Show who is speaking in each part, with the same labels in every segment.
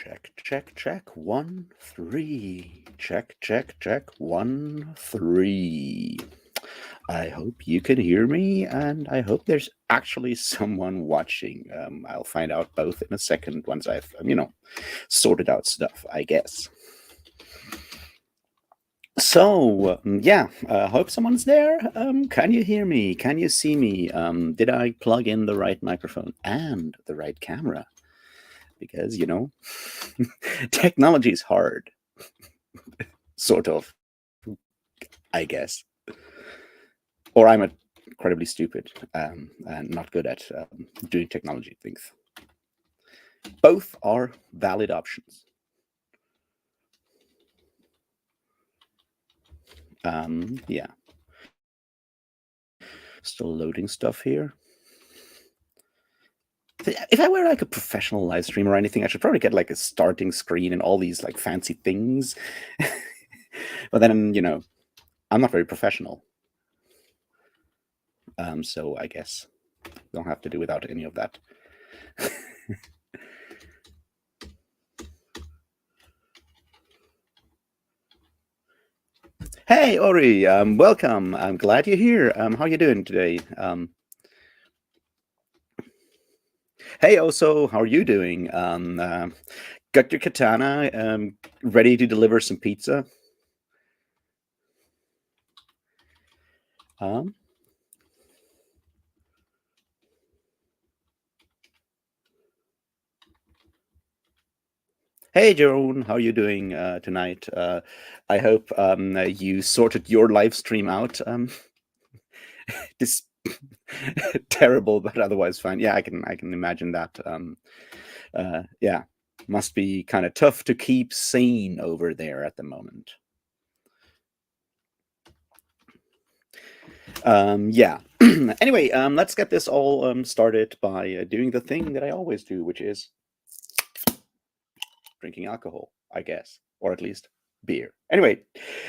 Speaker 1: Check, check, check. 1, 3. Check, check, check. 1, 3. I hope you can hear me, and I hope there's actually someone watching. I'll find out both in a second once I've, sorted out stuff, I guess. So, hope someone's there. Can you hear me? Can you see me? Did I plug in the right microphone and the right camera? Because, technology is hard. Sort of, I guess. Or I'm incredibly stupid and not good at doing technology things. Both are valid options. Yeah. Still loading stuff here. If I were like a professional live streamer or anything, I should probably get like a starting screen and all these like fancy things. But then, I'm not very professional. So I guess don't have to do without any of that. Hey, Ori, welcome. I'm glad you're here. How are you doing today? Hey, Oso, how are you doing? Got your katana ready to deliver some pizza? Hey, Jerome, how are you doing tonight? I hope you sorted your live stream out. This terrible, but otherwise fine. Yeah, I can imagine that. Yeah, must be kind of tough to keep sane over there at the moment. Yeah. Anyway, let's get this all started by doing the thing that I always do, which is drinking alcohol, I guess, or at least beer. Anyway,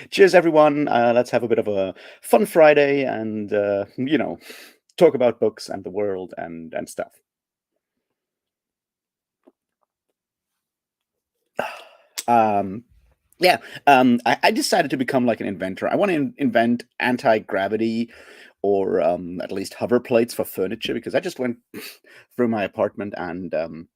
Speaker 1: cheers, everyone. Let's have a bit of a fun Friday and, talk about books and the world and stuff. I decided to become like an inventor. I want to invent anti-gravity or at least hover plates for furniture because I just went through my apartment and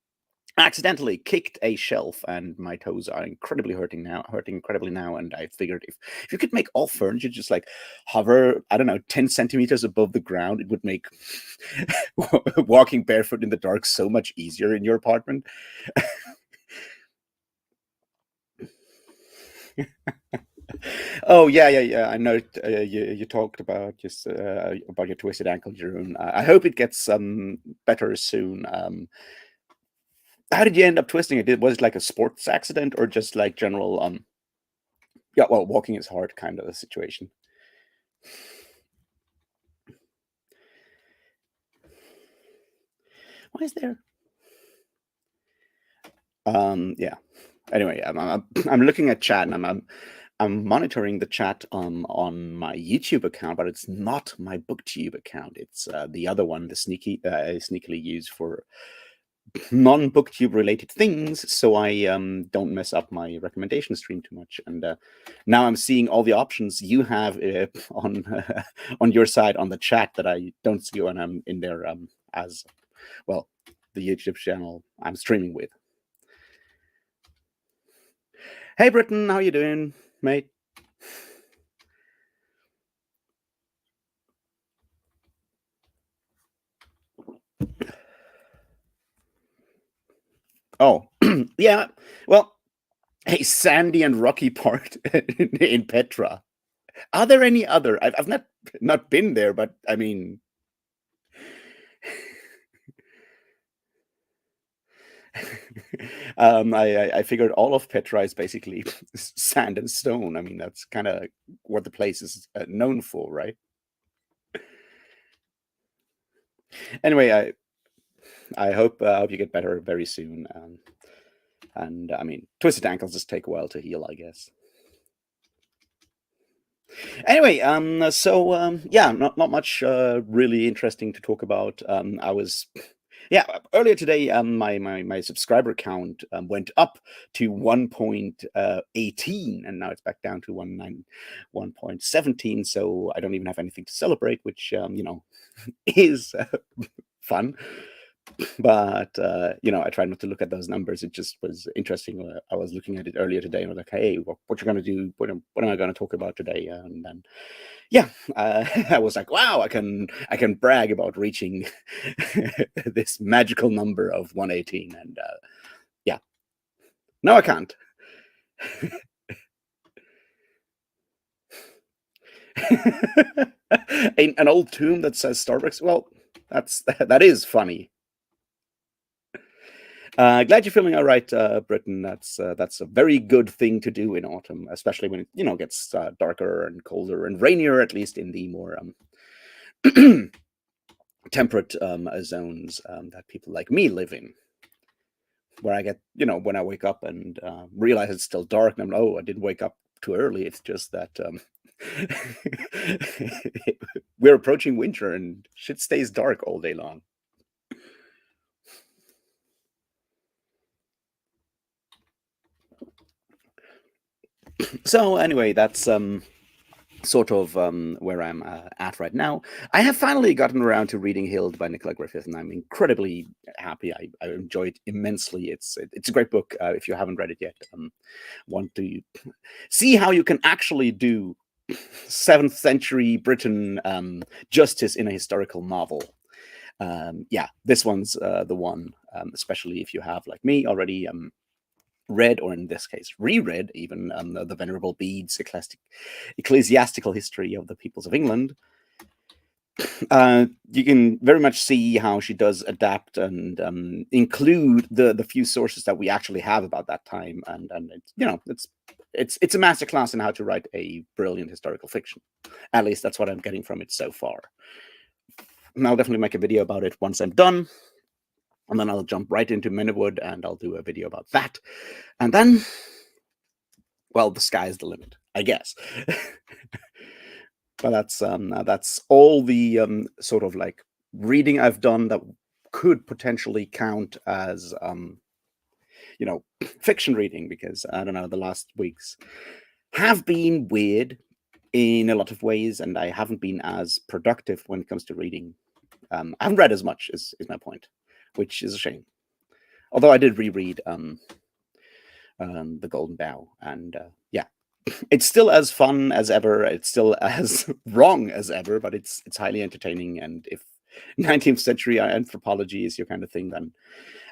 Speaker 1: accidentally kicked a shelf and my toes are hurting incredibly now. And I figured if you could make all furniture just like hover, I don't know, 10 centimeters above the ground, it would make walking barefoot in the dark so much easier in your apartment. Oh yeah. I know you talked about just about your twisted ankle, Jeroen. I hope it gets better soon. How did you end up twisting it? Was it like a sports accident or just like general yeah, well, walking is hard kind of a situation? Why is there? Yeah. Anyway, I'm looking at chat and I'm monitoring the chat on my YouTube account, but it's not my BookTube account. It's the other one, the sneakily used for non-BookTube related things, so I don't mess up my recommendation stream too much. And now I'm seeing all the options you have on on your side on the chat that I don't see when I'm in there as well, the YouTube channel I'm streaming with. Hey, Britton, how you doing, mate? Oh, yeah. Well, hey, sandy and rocky part in Petra. Are there any other? I've not been there, but I mean, I figured all of Petra is basically sand and stone. I mean, that's kind of what the place is known for, right? Anyway, I hope you get better very soon. And I mean, twisted ankles just take a while to heal, I guess. Anyway, yeah, not much really interesting to talk about. I was Yeah, earlier today, my subscriber count went up to 1.18, and now it's back down to 1.17. So I don't even have anything to celebrate, which is fun. But I tried not to look at those numbers. It just was interesting. I was looking at it earlier today, and I was like, "Hey, what you gonna do? What am I gonna talk about today?" And then, yeah, I was like, "Wow, I can brag about reaching this magical number of 118." And yeah, no, I can't. An old tomb that says Starbucks. Well, that is funny. Glad you're feeling all right, Britain. That's a very good thing to do in autumn, especially when it gets darker and colder and rainier, at least in the more temperate zones that people like me live in, where I get when I wake up and realize it's still dark, and I didn't wake up too early. It's just that we're approaching winter and shit stays dark all day long. So anyway, that's sort of where I'm at right now. I have finally gotten around to reading Hild by Nicola Griffith, and I'm incredibly happy. I enjoy it immensely. It's a great book. If you haven't read it yet, want to see how you can actually do 7th century Britain justice in a historical novel. Yeah, this one's the one, especially if you have, like me, already read, or in this case, reread even the Venerable Bede's ecclesiastical history of the peoples of England. You can very much see how she does adapt and include the few sources that we actually have about that time, and it's a masterclass in how to write a brilliant historical fiction. At least that's what I'm getting from it so far. And I'll definitely make a video about it once I'm done, and then I'll jump right into Miniwood and I'll do a video about that, and then, well, the sky's the limit, I guess. But that's all the sort of like reading I've done that could potentially count as fiction reading, because I don't know, the last weeks have been weird in a lot of ways, and I haven't been as productive when it comes to reading. I haven't read as much, is my point, which is a shame. Although I did reread The Golden Bough, and yeah, it's still as fun as ever. It's still as wrong as ever, but it's highly entertaining. And if 19th century anthropology is your kind of thing, then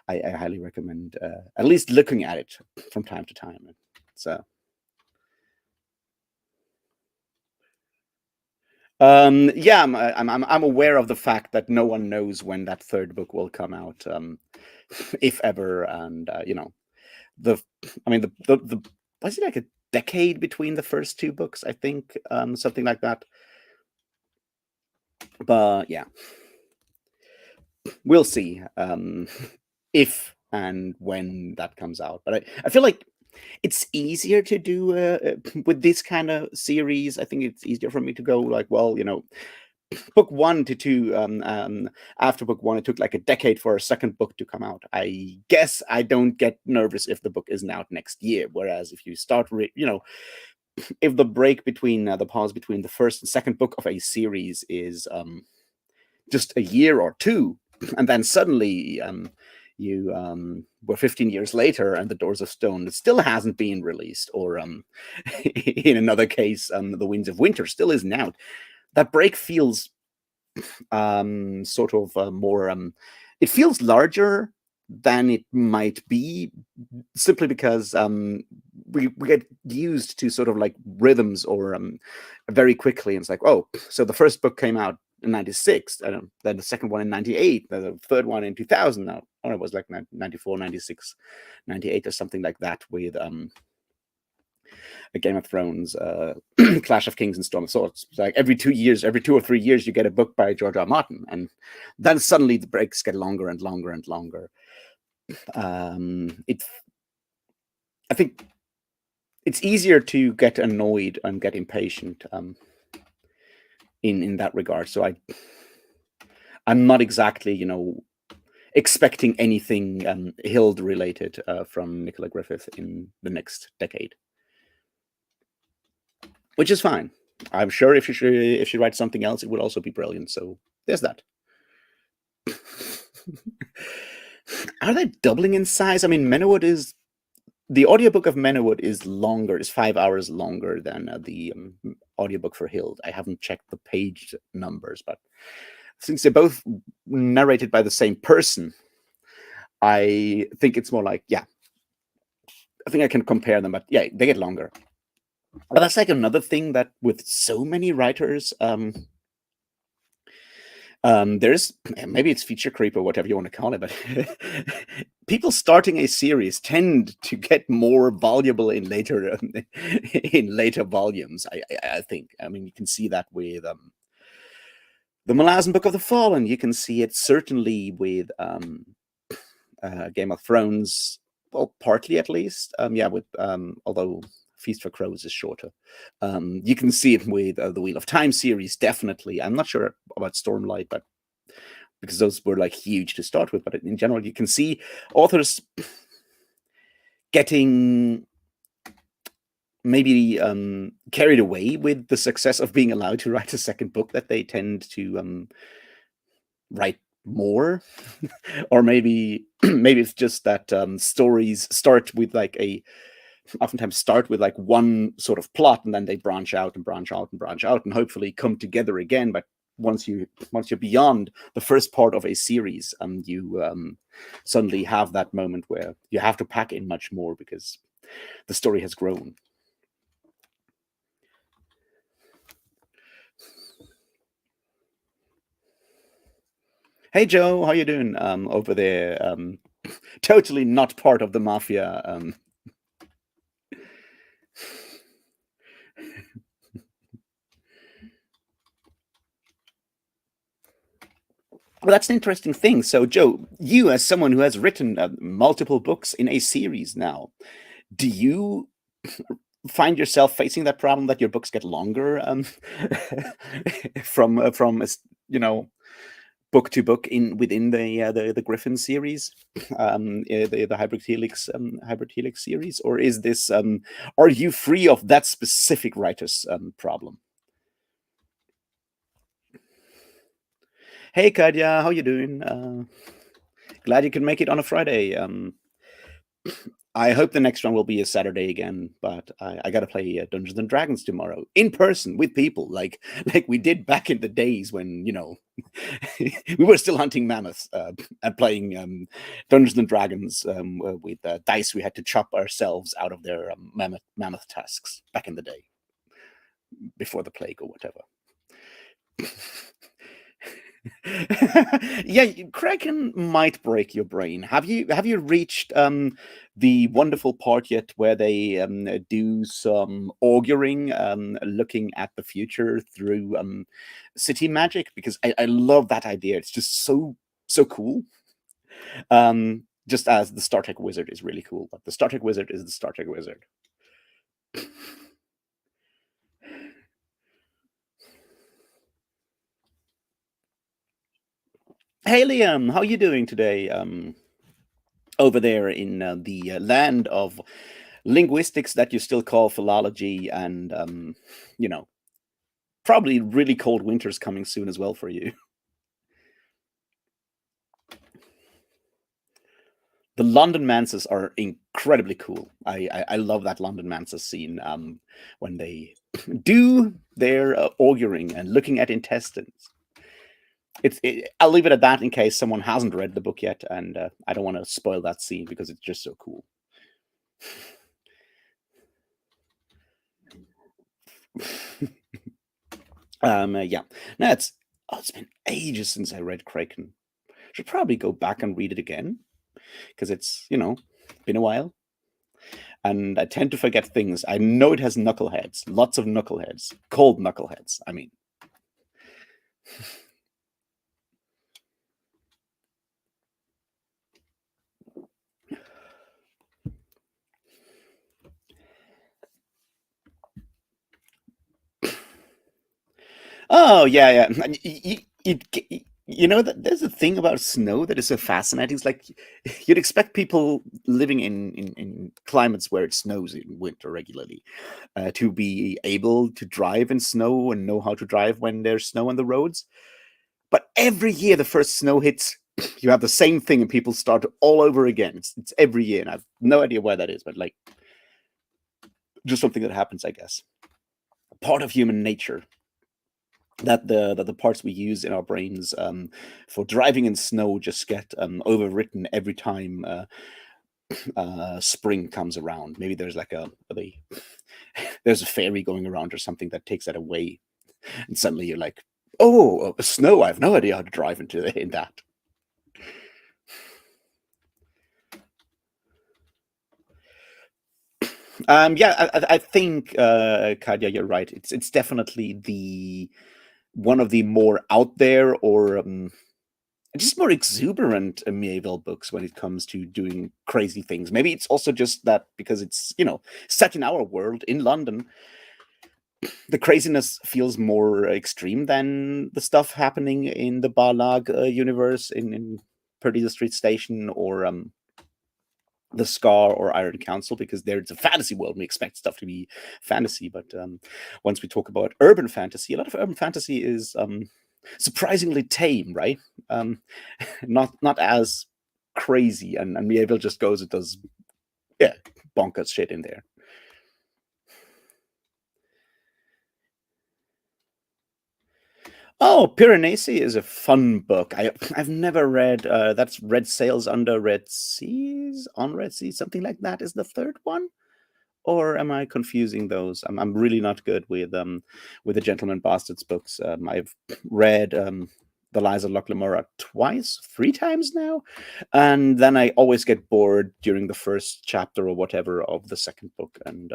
Speaker 1: I highly recommend at least looking at it from time to time. So, yeah, I'm aware of the fact that no one knows when that third book will come out, if ever, and the I mean the was it like a decade between the first two books? I think something like that. But yeah, we'll see if and when that comes out. But I feel like it's easier to do with this kind of series. I think it's easier for me to go like, well, book 1 to 2. After book 1, it took like a decade for a second book to come out. I guess I don't get nervous if the book isn't out next year. Whereas if you start, if the break between the pause between the first and second book of a series is just a year or two, and then suddenly you were 15 years later and the Doors of Stone still hasn't been released, or in another case, the Winds of Winter still isn't out. That break feels sort of more it feels larger than it might be, simply because we get used to sort of like rhythms, or very quickly, and it's like, oh, so the first book came out in 96, then the second one in 98, then the third one in 2000. Now, or it was like 94, 96, 98, or something like that, with a Game of Thrones, Clash of Kings, and Storm of Swords. It's like every 2 years, every 2 or 3 years, you get a book by George R. R. Martin, and then suddenly the breaks get longer and longer and longer. It, I think, it's easier to get annoyed and get impatient in that regard. So I'm not exactly expecting anything Hild related from Nicola Griffith in the next decade, which is fine. I'm sure if she writes something else, it would also be brilliant. So there's that. Are they doubling in size? I mean, the audiobook of Menowod is longer, is 5 hours longer than the audiobook for Hild. I haven't checked the page numbers, but since they're both narrated by the same person, I think it's more like, yeah, I think I can compare them, but yeah, they get longer. But that's like another thing that with so many writers, there's maybe it's feature creep or whatever you want to call it, but people starting a series tend to get more valuable in later in later volumes. I think. I mean, you can see that with the Malazan Book of the Fallen. You can see it certainly with Game of Thrones. Well, partly at least. Yeah, with although Feast for Crows is shorter. You can see it with the Wheel of Time series, definitely. I'm not sure about Stormlight, but because those were like huge to start with. But in general, you can see authors getting maybe carried away with the success of being allowed to write a second book, that they tend to write more. Or maybe it's just that stories oftentimes start with like one sort of plot, and then they branch out and branch out and branch out and hopefully come together again. But once you're beyond the first part of a series, you suddenly have that moment where you have to pack in much more because the story has grown. Hey Joe, how you doing over there? Totally not part of the mafia. Well, that's an interesting thing. So, Joe, you as someone who has written multiple books in a series now, do you find yourself facing that problem that your books get longer from book to book within the Griffin series, the Hybrid Helix series, or is this are you free of that specific writer's problem? Hey Kadya, how you doing? Glad you could make it on a Friday. I hope the next one will be a Saturday again, but I got to play Dungeons and Dragons tomorrow in person with people, like we did back in the days when we were still hunting mammoths and playing Dungeons and Dragons with dice we had to chop ourselves out of their mammoth tusks back in the day, before the plague or whatever. Yeah, Kraken might break your brain. Have you reached the wonderful part yet where they do some auguring, looking at the future through city magic? Because I love that idea. It's just so cool. Just as the Star Trek wizard is really cool, but the Star Trek wizard is the Star Trek wizard. Hey Liam, how you doing today? Over there in the land of linguistics that you still call philology, and probably really cold winters coming soon as well for you. The London Manses are incredibly cool. I love that London Manses scene when they do their auguring and looking at intestines. I'll leave it at that in case someone hasn't read the book yet, and I don't want to spoil that scene because it's just so cool. Yeah. No, it's been ages since I read Kraken. Should probably go back and read it again because it's been a while, and I tend to forget things. I know it has knuckleheads, lots of knuckleheads, cold knuckleheads. I mean. Oh yeah. You You know that there's a thing about snow that is so fascinating. It's like you'd expect people living in climates where it snows in winter regularly to be able to drive in snow and know how to drive when there's snow on the roads. But every year the first snow hits, you have the same thing and people start all over again. It's every year, and I have no idea why that is, but like just something that happens, I guess. Part of human nature that the parts we use in our brains for driving in snow just get overwritten every time spring comes around. Maybe there's like there's a fairy going around or something that takes that away, and suddenly you're like, oh, snow! I have no idea how to drive in that. Yeah, I think Kadia, you're right. It's definitely the one of the more out there or just more exuberant medieval books when it comes to doing crazy things. Maybe it's also just that because it's set in our world in London, the craziness feels more extreme than the stuff happening in the Barlag universe in Perdita Street Station or the Scar or Iron Council, because there it's a fantasy world and we expect stuff to be fantasy. But once we talk about urban fantasy, a lot of urban fantasy is surprisingly tame, right? Not as crazy, and Medieval just goes and does bonkers shit in there. Oh, Piranesi is a fun book. I've never read. That's Red Sails Under Red Seas, on Red Seas, something like that. Is the third one, or am I confusing those? I'm really not good with the Gentleman Bastards books. I've read The Lies of Lochlamora twice, three times now, and then I always get bored during the first chapter or whatever of the second book, and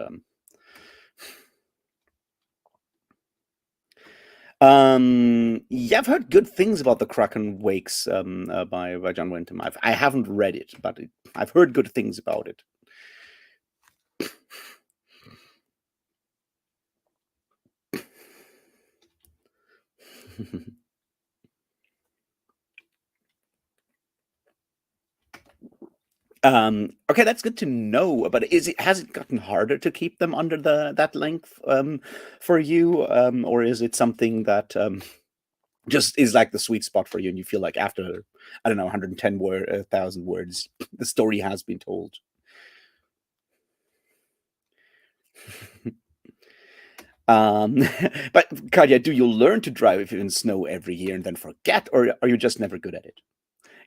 Speaker 1: yeah, I've heard good things about the Kraken Wakes by John Wyndham. I haven't read it, but I've heard good things about it. Okay, that's good to know. But has it gotten harder to keep them under that length for you, or is it something that just is like the sweet spot for you, and you feel like after I don't know 110,000 words, the story has been told? But Katya, do you learn to drive in snow every year and then forget, or are you just never good at it?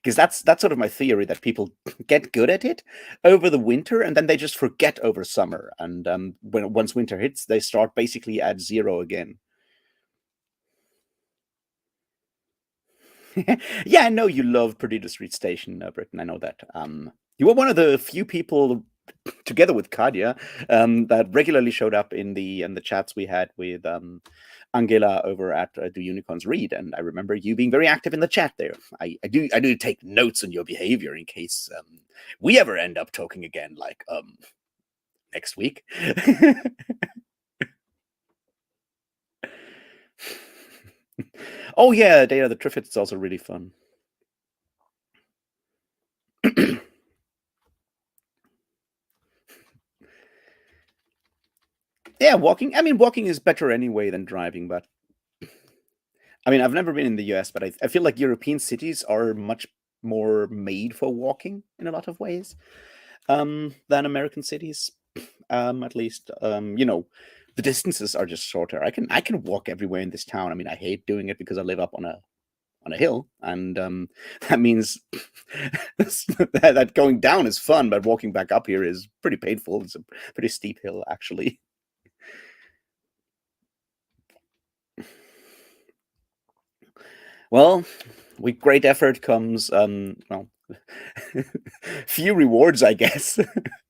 Speaker 1: Because that's sort of my theory, that people get good at it over the winter and then they just forget over summer, and once winter hits, they start basically at zero again. Yeah, I know you love Perdita Street Station, Britain. I know that. You were one of the few people, together with Kadia, that regularly showed up in the chats we had with Angela over at Do Unicorns Read, and I remember you being very active in the chat there. I do take notes on your behavior in case we ever end up talking again, like next week. Oh yeah, Data the Triffids is also really fun. Yeah, walking. I mean, walking is better anyway than driving, but I mean, I've never been in the US, but I feel like European cities are much more made for walking in a lot of ways than American cities. At least, the distances are just shorter. I can walk everywhere in this town. I mean, I hate doing it because I live up on a hill, and that means that going down is fun, but walking back up here is pretty painful. It's a pretty steep hill, actually. Well, with great effort comes few rewards, I guess.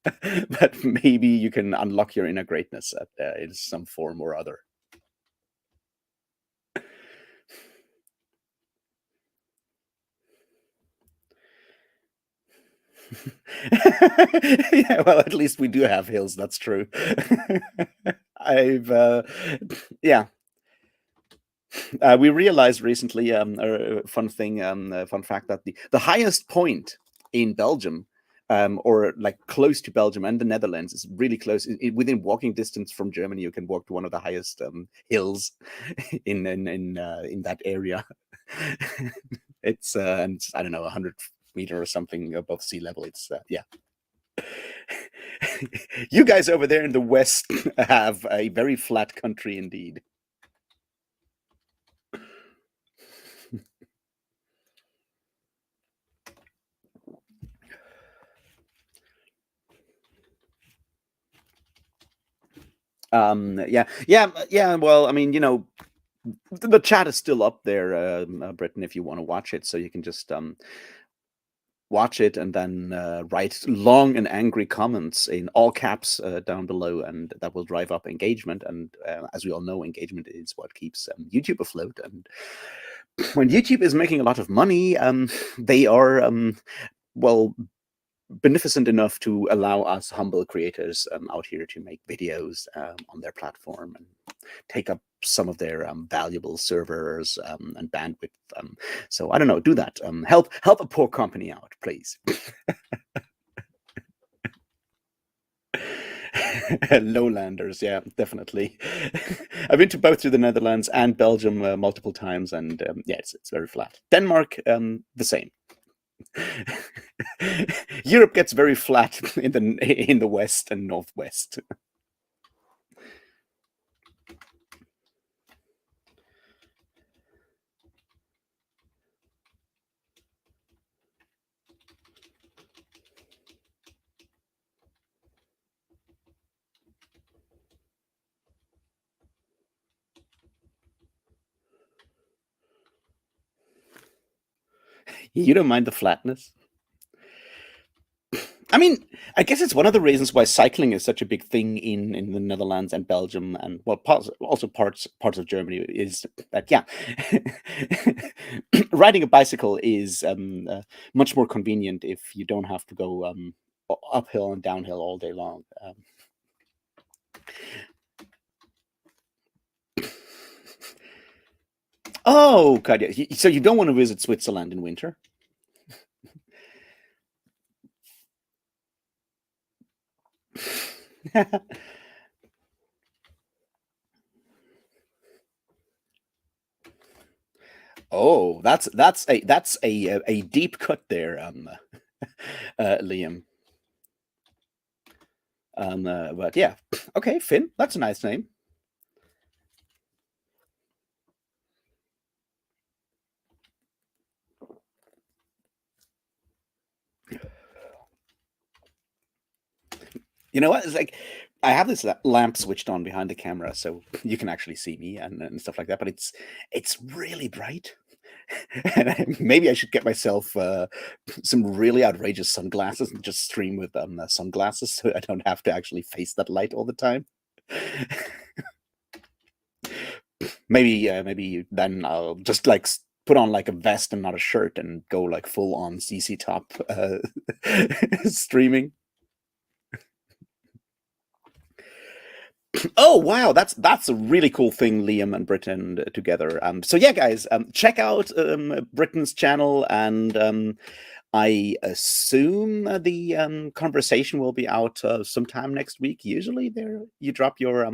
Speaker 1: But maybe you can unlock your inner greatness in some form or other. Yeah, well, at least we do have hills. That's true. I've yeah. We realized recently, a fun thing, a fun fact, that the highest point in Belgium, or like close to Belgium and the Netherlands, is really close. Within walking distance from Germany, you can walk to one of the highest hills in that area. It's and it's, I don't know, 100 meter or something above sea level. It's yeah. You guys over there in the west have a very flat country indeed. Yeah. Well, I mean, the chat is still up there, Britain, if you want to watch it. So you can just watch it and then write long and angry comments in all caps down below, and that will drive up engagement. And as we all know, engagement is what keeps YouTube afloat. And when YouTube is making a lot of money, they are well beneficent enough to allow us humble creators out here to make videos on their platform and take up some of their valuable servers and bandwidth. So I don't know, do that. Help a poor company out, please. Lowlanders, yeah, definitely. I've been to both to the Netherlands and Belgium multiple times, and yeah, it's very flat. Denmark, the same. Europe gets very flat in the west and northwest. You don't mind the flatness? I mean, I guess it's one of the reasons why cycling is such a big thing in the Netherlands and Belgium, and well, also parts of Germany, is that, yeah, riding a bicycle is much more convenient if you don't have to go uphill and downhill all day long. Oh, God, yeah. So you don't want to visit Switzerland in winter? Oh, that's a deep cut there, Liam. But yeah, okay, Finn, that's a nice name. You know what? It's like I have this lamp switched on behind the camera, so you can actually see me and stuff like that. But it's really bright. And maybe I should get myself some really outrageous sunglasses and just stream with sunglasses, so I don't have to actually face that light all the time. Maybe then I'll just like put on like a vest and not a shirt and go like full on CC top streaming. Oh wow, that's a really cool thing, Liam and Britton together. So yeah, guys, check out Britton's channel, and I assume the conversation will be out sometime next week. Usually, there you drop your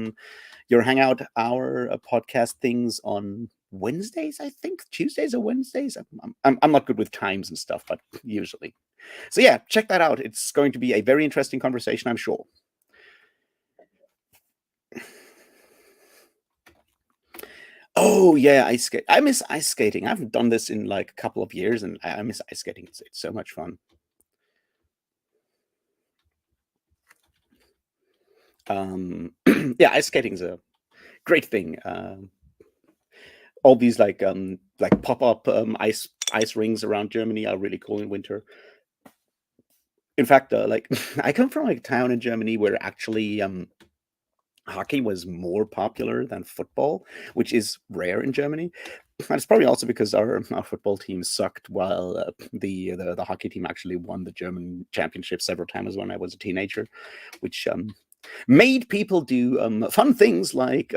Speaker 1: Hangout Hour podcast things on Wednesdays, I think Tuesdays or Wednesdays. I'm not good with times and stuff, but usually. So yeah, check that out. It's going to be a very interesting conversation, I'm sure. Oh yeah, ice skate. I miss ice skating. I haven't done this in like a couple of years, and I miss ice skating. It's so much fun. Yeah, ice skating is a great thing. All these like pop up ice rings around Germany are really cool in winter. In fact, like I come from like a town in Germany where actually hockey was more popular than football, which is rare in Germany. And it's probably also because our football team sucked, while the hockey team actually won the German championship several times when I was a teenager, which made people do fun things like,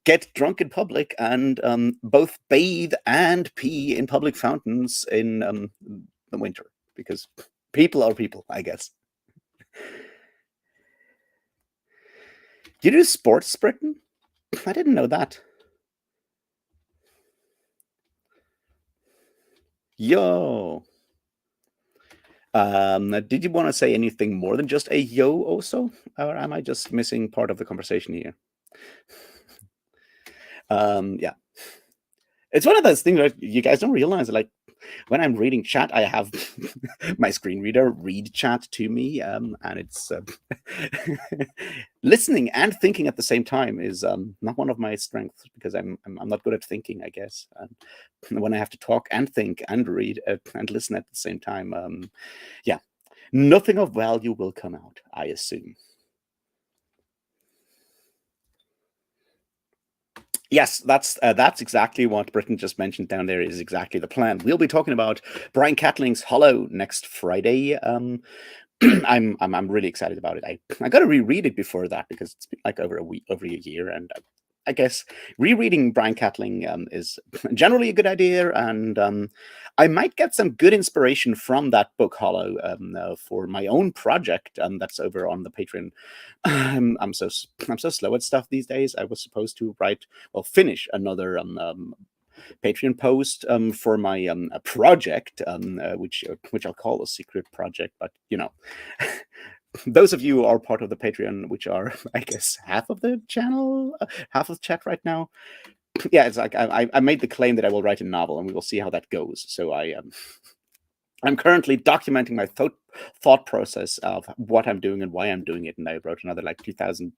Speaker 1: get drunk in public and both bathe and pee in public fountains in the winter, because people are people, I guess. Do you do sports, Britain? I didn't know that. Yo. Did you want to say anything more than just a yo also? Or am I just missing part of the conversation here? Yeah. It's one of those things that you guys don't realize. Like, when I'm reading chat, I have my screen reader read chat to me, and it's listening and thinking at the same time is not one of my strengths, because I'm not good at thinking, I guess. And when I have to talk and think and read and listen at the same time, yeah, nothing of value will come out, I assume. Yes, that's exactly what Britain just mentioned down there. Is exactly the plan. We'll be talking about Brian Catling's Hollow next Friday. I'm really excited about it. I got to reread it before that, because it's been like over a year, and I guess rereading Brian Catling is generally a good idea, and I might get some good inspiration from that book Hollow for my own project that's over on the Patreon. I'm so slow at stuff these days. I was supposed to finish another Patreon post for my project, which I'll call a secret project. But those of you who are part of the Patreon, which are, I guess, half of the channel, half of the chat right now, yeah, it's like I made the claim that I will write a novel, and we will see how that goes. So I'm currently documenting my thought process of what I'm doing and why I'm doing it, and I wrote another like 2,000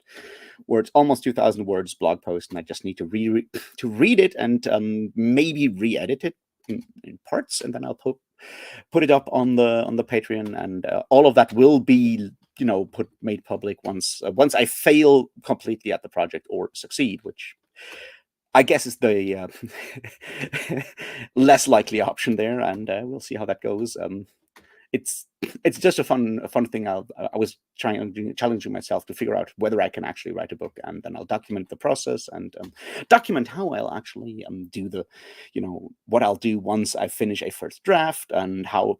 Speaker 1: words, almost 2,000 words blog post, and I just need to read it and maybe re-edit it in parts, and then I'll put it up on the Patreon, and all of that will be made public once I fail completely at the project or succeed, which I guess is the less likely option there, and we'll see how that goes. It's just a fun thing. I was challenging myself to figure out whether I can actually write a book, and then I'll document the process and document how I'll actually do what I'll do once I finish a first draft, and how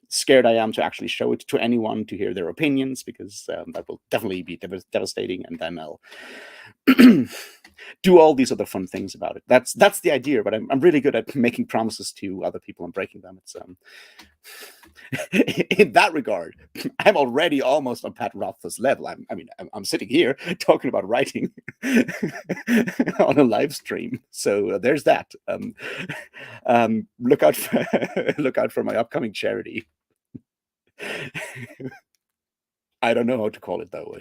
Speaker 1: scared I am to actually show it to anyone to hear their opinions, because that will definitely be devastating, and then I'll do all these other fun things about it. That's the idea, but I'm really good at making promises to other people and breaking them. It's in that regard, I'm already almost on Pat Rothfuss's level. I'm sitting here talking about writing on a live stream, so there's that. Look out for my upcoming charity. I don't know how to call it though.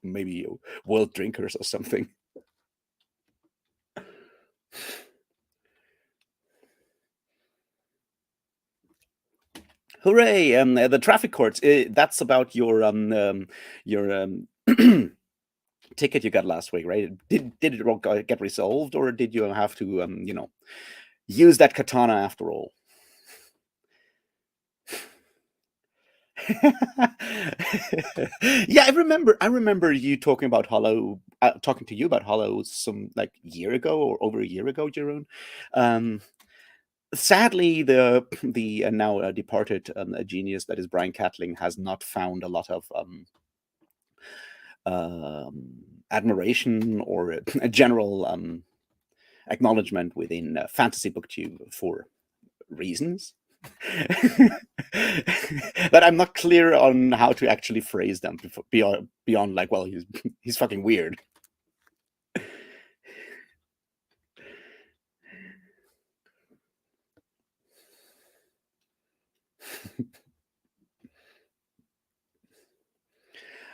Speaker 1: Maybe World Drinkers or something. Hooray! The traffic courts. That's about your ticket you got last week, right? Did it all get resolved, or did you have to use that katana after all? Yeah, I remember you talking about Hollow, talking to you about Hollow some like year ago or over a year ago, Jeroen. Sadly, the now departed genius that is Brian Catling has not found a lot of admiration or a general acknowledgement within fantasy booktube for reasons that I'm not clear on how to actually phrase them beyond like, well, he's fucking weird.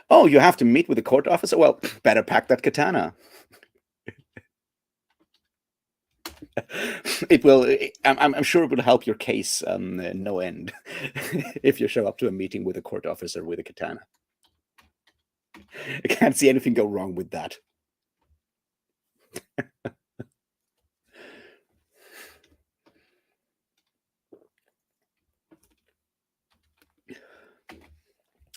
Speaker 1: Oh, you have to meet with the court officer? Well, better pack that katana. It will. I'm sure it will help your case no end if you show up to a meeting with a court officer with a katana. I can't see anything go wrong with that.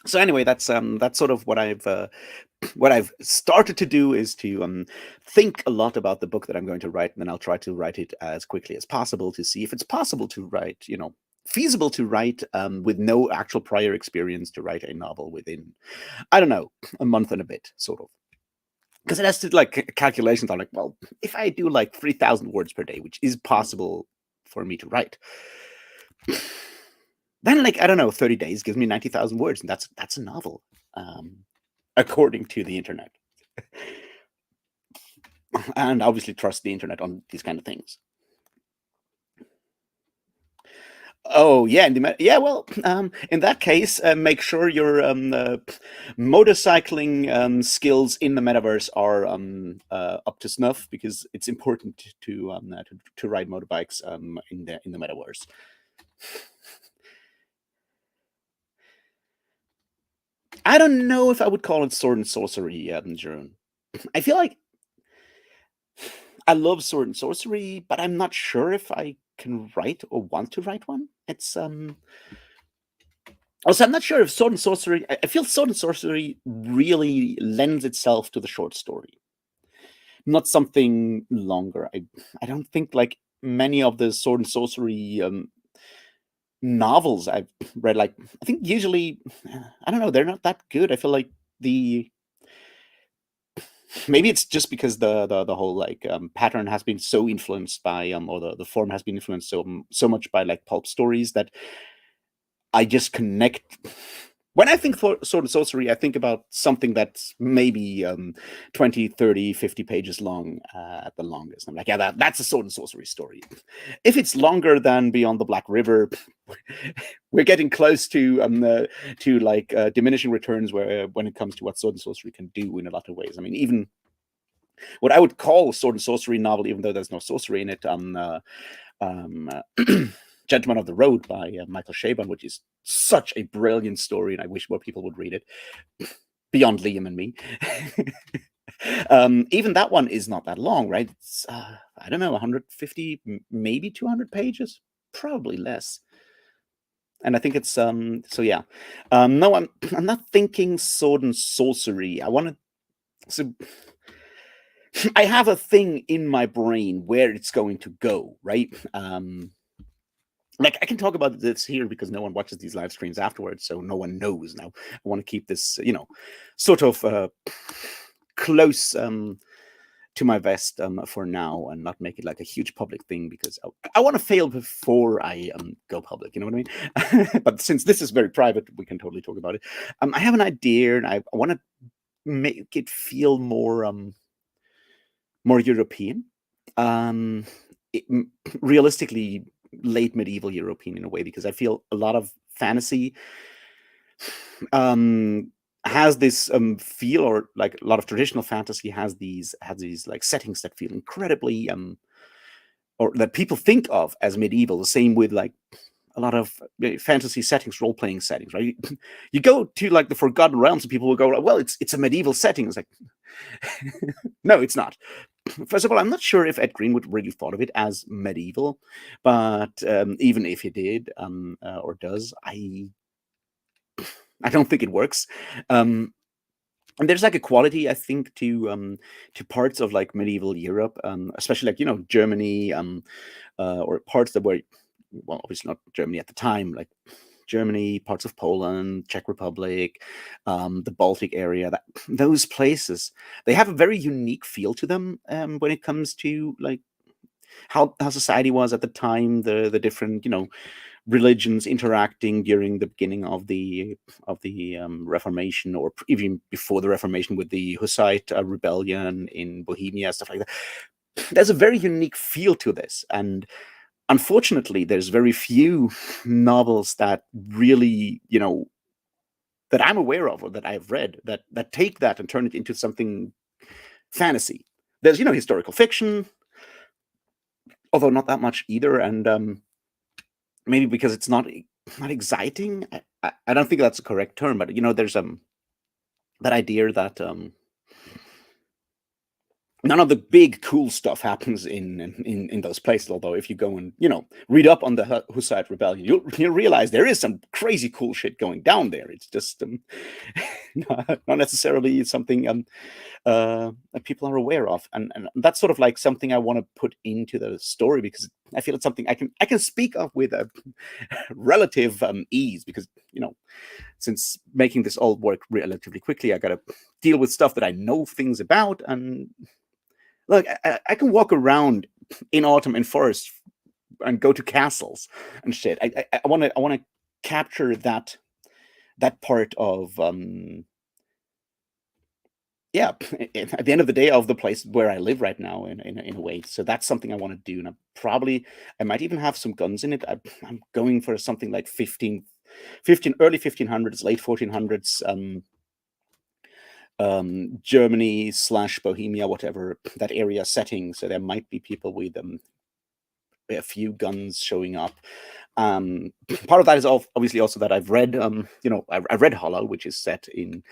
Speaker 1: So anyway, that's sort of what I've started to do is to think a lot about the book that I'm going to write, and then I'll try to write it as quickly as possible to see if it's possible to write, feasible to write with no actual prior experience, to write a novel within, I don't know, a month and a bit, sort of. Because it has to like calculations on like, well, if I do like 3,000 words per day, which is possible for me to write, then like I don't know, 30 days gives me 90,000 words, and that's a novel, um, according to the internet. And obviously trust the internet on these kind of things. Oh yeah, yeah. Well, in that case, make sure your motorcycling skills in the metaverse are up to snuff, because it's important to ride motorbikes in the metaverse. I don't know if I would call it sword and sorcery, Jeroen. I feel like I love sword and sorcery, but I'm not sure if I can write or want to write one. It's Also, I'm not sure if sword and sorcery. I feel sword and sorcery really lends itself to the short story, not something longer. I don't think like many of the sword and sorcery novels I've read. Like I think usually, I don't know, they're not that good. I feel like the maybe it's just because the whole like pattern has been so influenced by or the form has been influenced so much by like pulp stories, that I just connect. When I think for sword and sorcery, I think about something that's maybe 20, 30, 50 pages long at the longest. I'm like, yeah, that's a sword and sorcery story. If it's longer than Beyond the Black River, we're getting close to like diminishing returns where when it comes to what sword and sorcery can do in a lot of ways. I mean, even what I would call a sword and sorcery novel, even though there's no sorcery in it, um, Gentleman of the Road by Michael Chabon, which is such a brilliant story, and I wish more people would read it. Beyond Liam and me. Even that one is not that long, right? It's, I don't know, 150, maybe 200 pages, probably less. And I think it's so yeah. No, I'm not thinking sword and sorcery. I want to. So I have a thing in my brain where it's going to go, right? Like I can talk about this here because no one watches these live streams afterwards, so no one knows. Now I want to keep this, sort of close to my vest for now, and not make it like a huge public thing, because I want to fail before I go public. You know what I mean? But since this is very private, we can totally talk about it. I have an idea, and I want to make it feel more European. Um, it, realistically, late medieval European in a way, because I feel a lot of fantasy has this feel, or like a lot of traditional fantasy has these like settings that feel incredibly or that people think of as medieval. The same with like a lot of fantasy settings, role playing settings, right? You go to like the Forgotten Realms, and people will go, well, it's a medieval setting. It's like, no, it's not. First of all, I'm not sure if Ed Greenwood really thought of it as medieval, but even if he did or does, I don't think it works. And there's like a quality, I think, to parts of like medieval Europe, especially like Germany, or parts that were, well, obviously not Germany at the time, like Germany, parts of Poland, Czech Republic, the Baltic area. Those places, they have a very unique feel to them when it comes to like how society was at the time, the different religions interacting during the beginning of the Reformation, or even before the Reformation, with the Hussite rebellion in Bohemia, stuff like that. There's a very unique feel to this, and unfortunately, there's very few novels that really, that I'm aware of or that I've read that take that and turn it into something fantasy. There's historical fiction, although not that much either, and maybe because it's not exciting. I don't think that's a correct term, but there's that idea that none of the big cool stuff happens in those places. Although if you go and read up on the Hussite rebellion, you'll realize there is some crazy cool shit going down there. It's just not necessarily something that people are aware of, and that's sort of like something I want to put into the story, because I feel it's something I can speak of with a relative ease, because since making this all work relatively quickly, I got to deal with stuff that I know things about. And look, I can walk around in autumn in forest and go to castles and shit. I want to capture that part of yeah, at the end of the day, of the place where I live right now, in a way. So that's something I want to do, and I might even have some guns in it. I'm going for something like 15 early 1500s, late 1400s, Germany / Bohemia, whatever that area setting. So there might be people with a few guns showing up. Part of that is obviously also that I've read, I've read Hollow, which is set in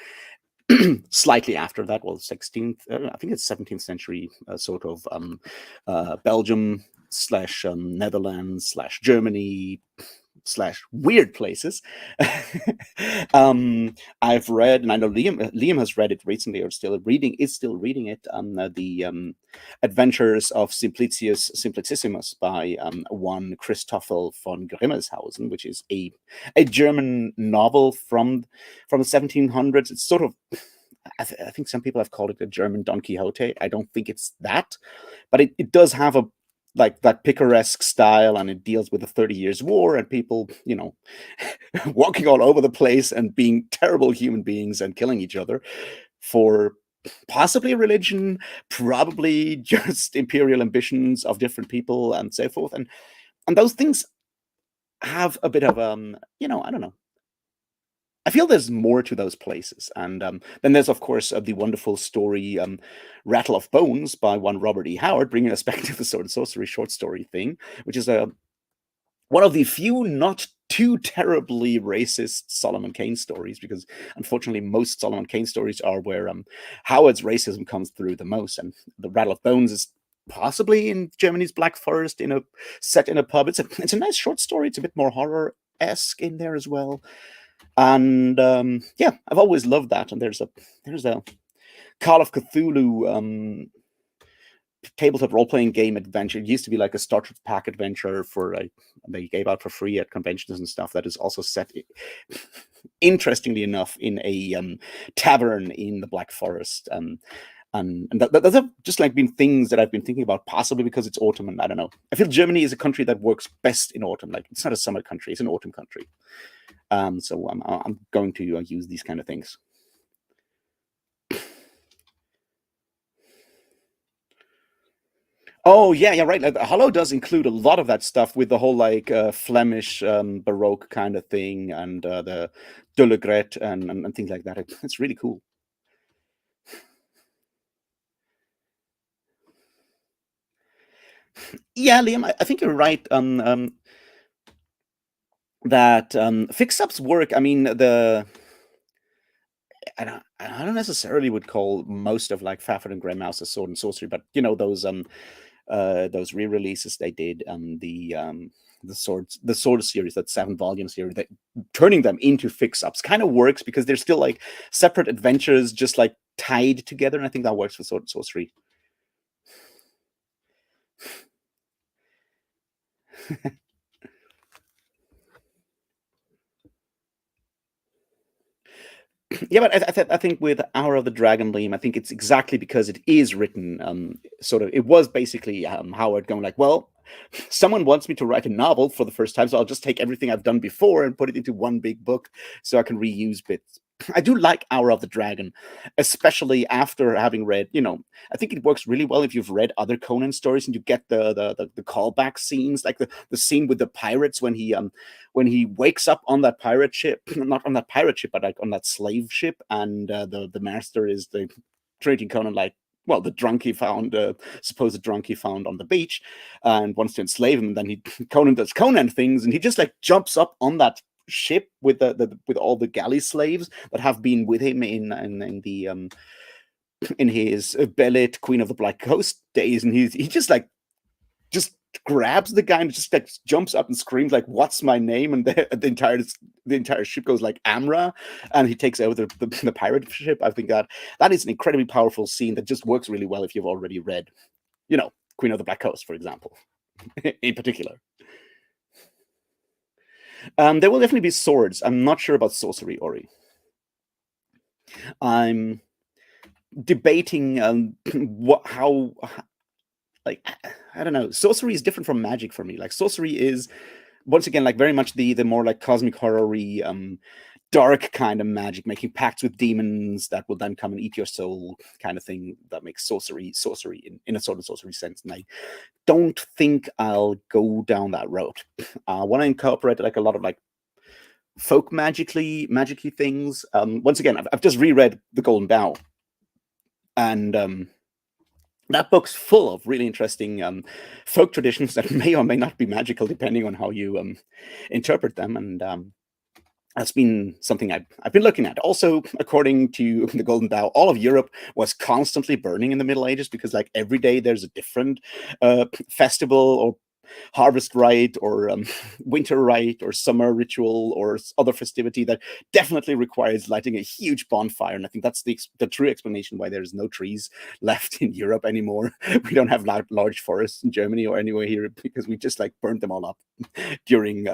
Speaker 1: slightly after that, well, 16th, I think it's 17th century, sort of Belgium / Netherlands / Germany / weird places. I've read, and I know Liam has read it recently, or is still reading it, the Adventures of Simplicissimus by one Christoffel von Grimmelshausen, which is a German novel from the 1700s. It's sort of, I think some people have called it a German Don Quixote. I don't think it's that, but it does have a like that picaresque style, and it deals with the 30 Years' War and people, walking all over the place and being terrible human beings and killing each other for possibly religion, probably just imperial ambitions of different people, and so forth. And those things have a bit of I don't know. I feel there's more to those places. And then there's, of course, the wonderful story Rattle of Bones by one Robert E. Howard, bringing us back to the sword and sorcery short story thing, which is one of the few not too terribly racist Solomon Kane stories, because unfortunately most Solomon Kane stories are where Howard's racism comes through the most. And the Rattle of Bones is possibly in Germany's Black Forest, set in a pub. It's a nice short story. It's a bit more horror-esque in there as well. And yeah, I've always loved that. And there's a Call of Cthulhu tabletop role-playing game adventure. It used to be like a starter pack adventure for they gave out for free at conventions and stuff, that is also set, interestingly enough, in a tavern in the Black Forest. And those have just like been things that I've been thinking about, possibly because it's autumn, and I don't know. I feel Germany is a country that works best in autumn. Like, it's not a summer country; it's an autumn country. So I'm going to use these kind of things. Oh yeah, right. Like, Hollow does include a lot of that stuff with the whole like Flemish Baroque kind of thing, and the de la Grette and things like that. It's really cool. Yeah, Liam, I think you're right. That fix-ups work. I mean, I don't necessarily would call most of like Fafhrd and Grey Mouse a sword and sorcery, but those re-releases they did, the sword series, that 7-volume series, that turning them into fix-ups kind of works, because they're still like separate adventures, just like tied together, and I think that works for sword and sorcery. Yeah, but I think with Hour of the Dragon, Liam, I think it's exactly because it is written sort of. It was basically Howard going like, well, someone wants me to write a novel for the first time, so I'll just take everything I've done before and put it into one big book, so I can reuse bits. I do like Hour of the Dragon, especially after having read. I think it works really well if you've read other Conan stories and you get the callback scenes, like the scene with the pirates when he wakes up on that pirate ship, not on that pirate ship, but like on that slave ship, and the master is treating Conan like, well, the drunk he found, supposed drunk he found on the beach, and wants to enslave him. And then Conan does Conan things, and he just like jumps up on that ship with with all the galley slaves that have been with him in the in his Belit Queen of the Black Coast days, and he just grabs the guy and just like jumps up and screams like, "What's my name?" And the entire ship goes like Amra, and he takes over the pirate ship. I think that is an incredibly powerful scene that just works really well if you've already read, Queen of the Black Coast, for example, in particular. There will definitely be swords. I'm not sure about sorcery, Ori. I'm debating how like I don't know. Sorcery is different from magic for me. Like sorcery is once again like very much the more like cosmic horror-y, dark kind of magic, making pacts with demons that will then come and eat your soul, kind of thing. That makes sorcery in a sort of sorcery sense. And I don't think I'll go down that road. I want to incorporate like a lot of like folk magicy things. Once again, I've just reread The Golden Bough, and that book's full of really interesting folk traditions that may or may not be magical, depending on how you interpret them. And that's been something I've been looking at. Also, according to The Golden Bough, all of Europe was constantly burning in the Middle Ages because, like, every day there's a different festival or harvest rite or winter rite or summer ritual or other festivity that definitely requires lighting a huge bonfire. And I think that's the true explanation why there's no trees left in Europe anymore. We don't have large forests in Germany or anywhere here because we just like burned them all up during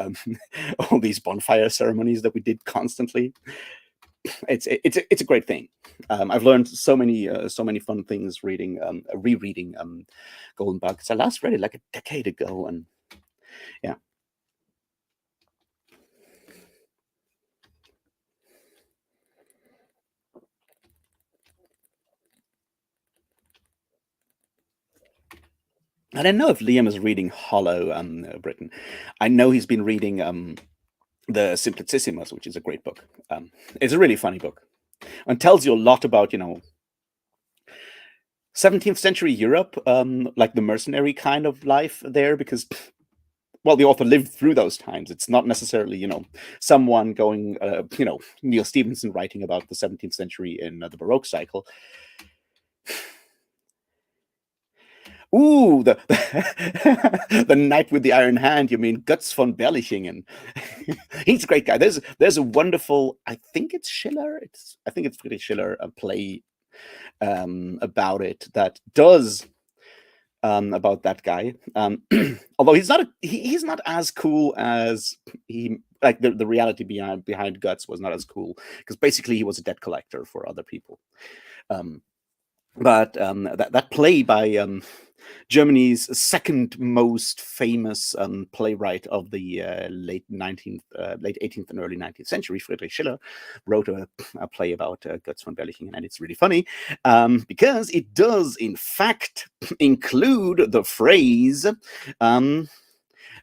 Speaker 1: all these bonfire ceremonies that we did constantly. It's a great thing. I've learned so many fun things rereading Golden Bough, because I last read it like a decade ago, and yeah. I don't know if Liam is reading Hollow Britain. I know he's been reading the Simplicissimus, which is a great book. It's a really funny book and tells you a lot about 17th century Europe, like the mercenary kind of life there, because well, the author lived through those times. It's not necessarily, someone going, Neil Stevenson writing about the 17th century in the Baroque cycle. Ooh, the knight with the iron hand. You mean Guts von Berlichingen? He's a great guy. There's a wonderful, I think it's Schiller. I think it's Friedrich Schiller, a play about it that does about that guy. Although he's not as cool as he like the reality behind Guts was not as cool, because basically he was a debt collector for other people. But that play by Germany's second most famous playwright of the late 18th and early 19th century, Friedrich Schiller, wrote a play about Guts von Berlichingen, and it's really funny because it does, in fact, include the phrase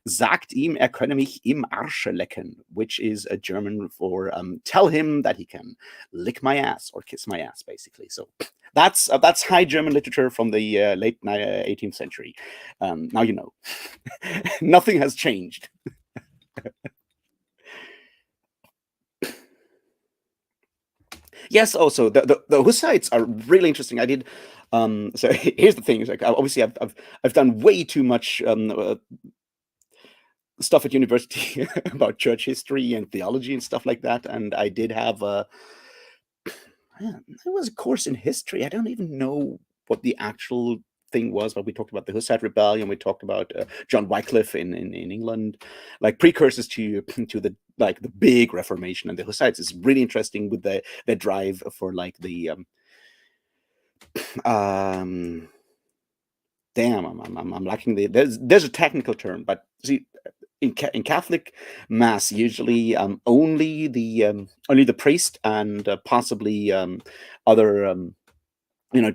Speaker 1: "Sagt ihm, er könne mich im Arsche lecken," which is a German for "tell him that he can lick my ass" or kiss my ass, basically. So that's high German literature from the late 18th century. Now you know. Nothing has changed. Yes, also the Hussites are really interesting. I did. So here's the thing: is like obviously I've done way too much stuff at university about church history and theology and stuff like that, and I did have there was a course in history. I don't even know what the actual thing was, but we talked about the Hussite Rebellion. We talked about John Wycliffe in England, like precursors to the like the big Reformation. And the Hussites is really interesting with their drive for like the damn, I'm lacking there's a technical term, but see, in Catholic Mass, usually only the priest and possibly other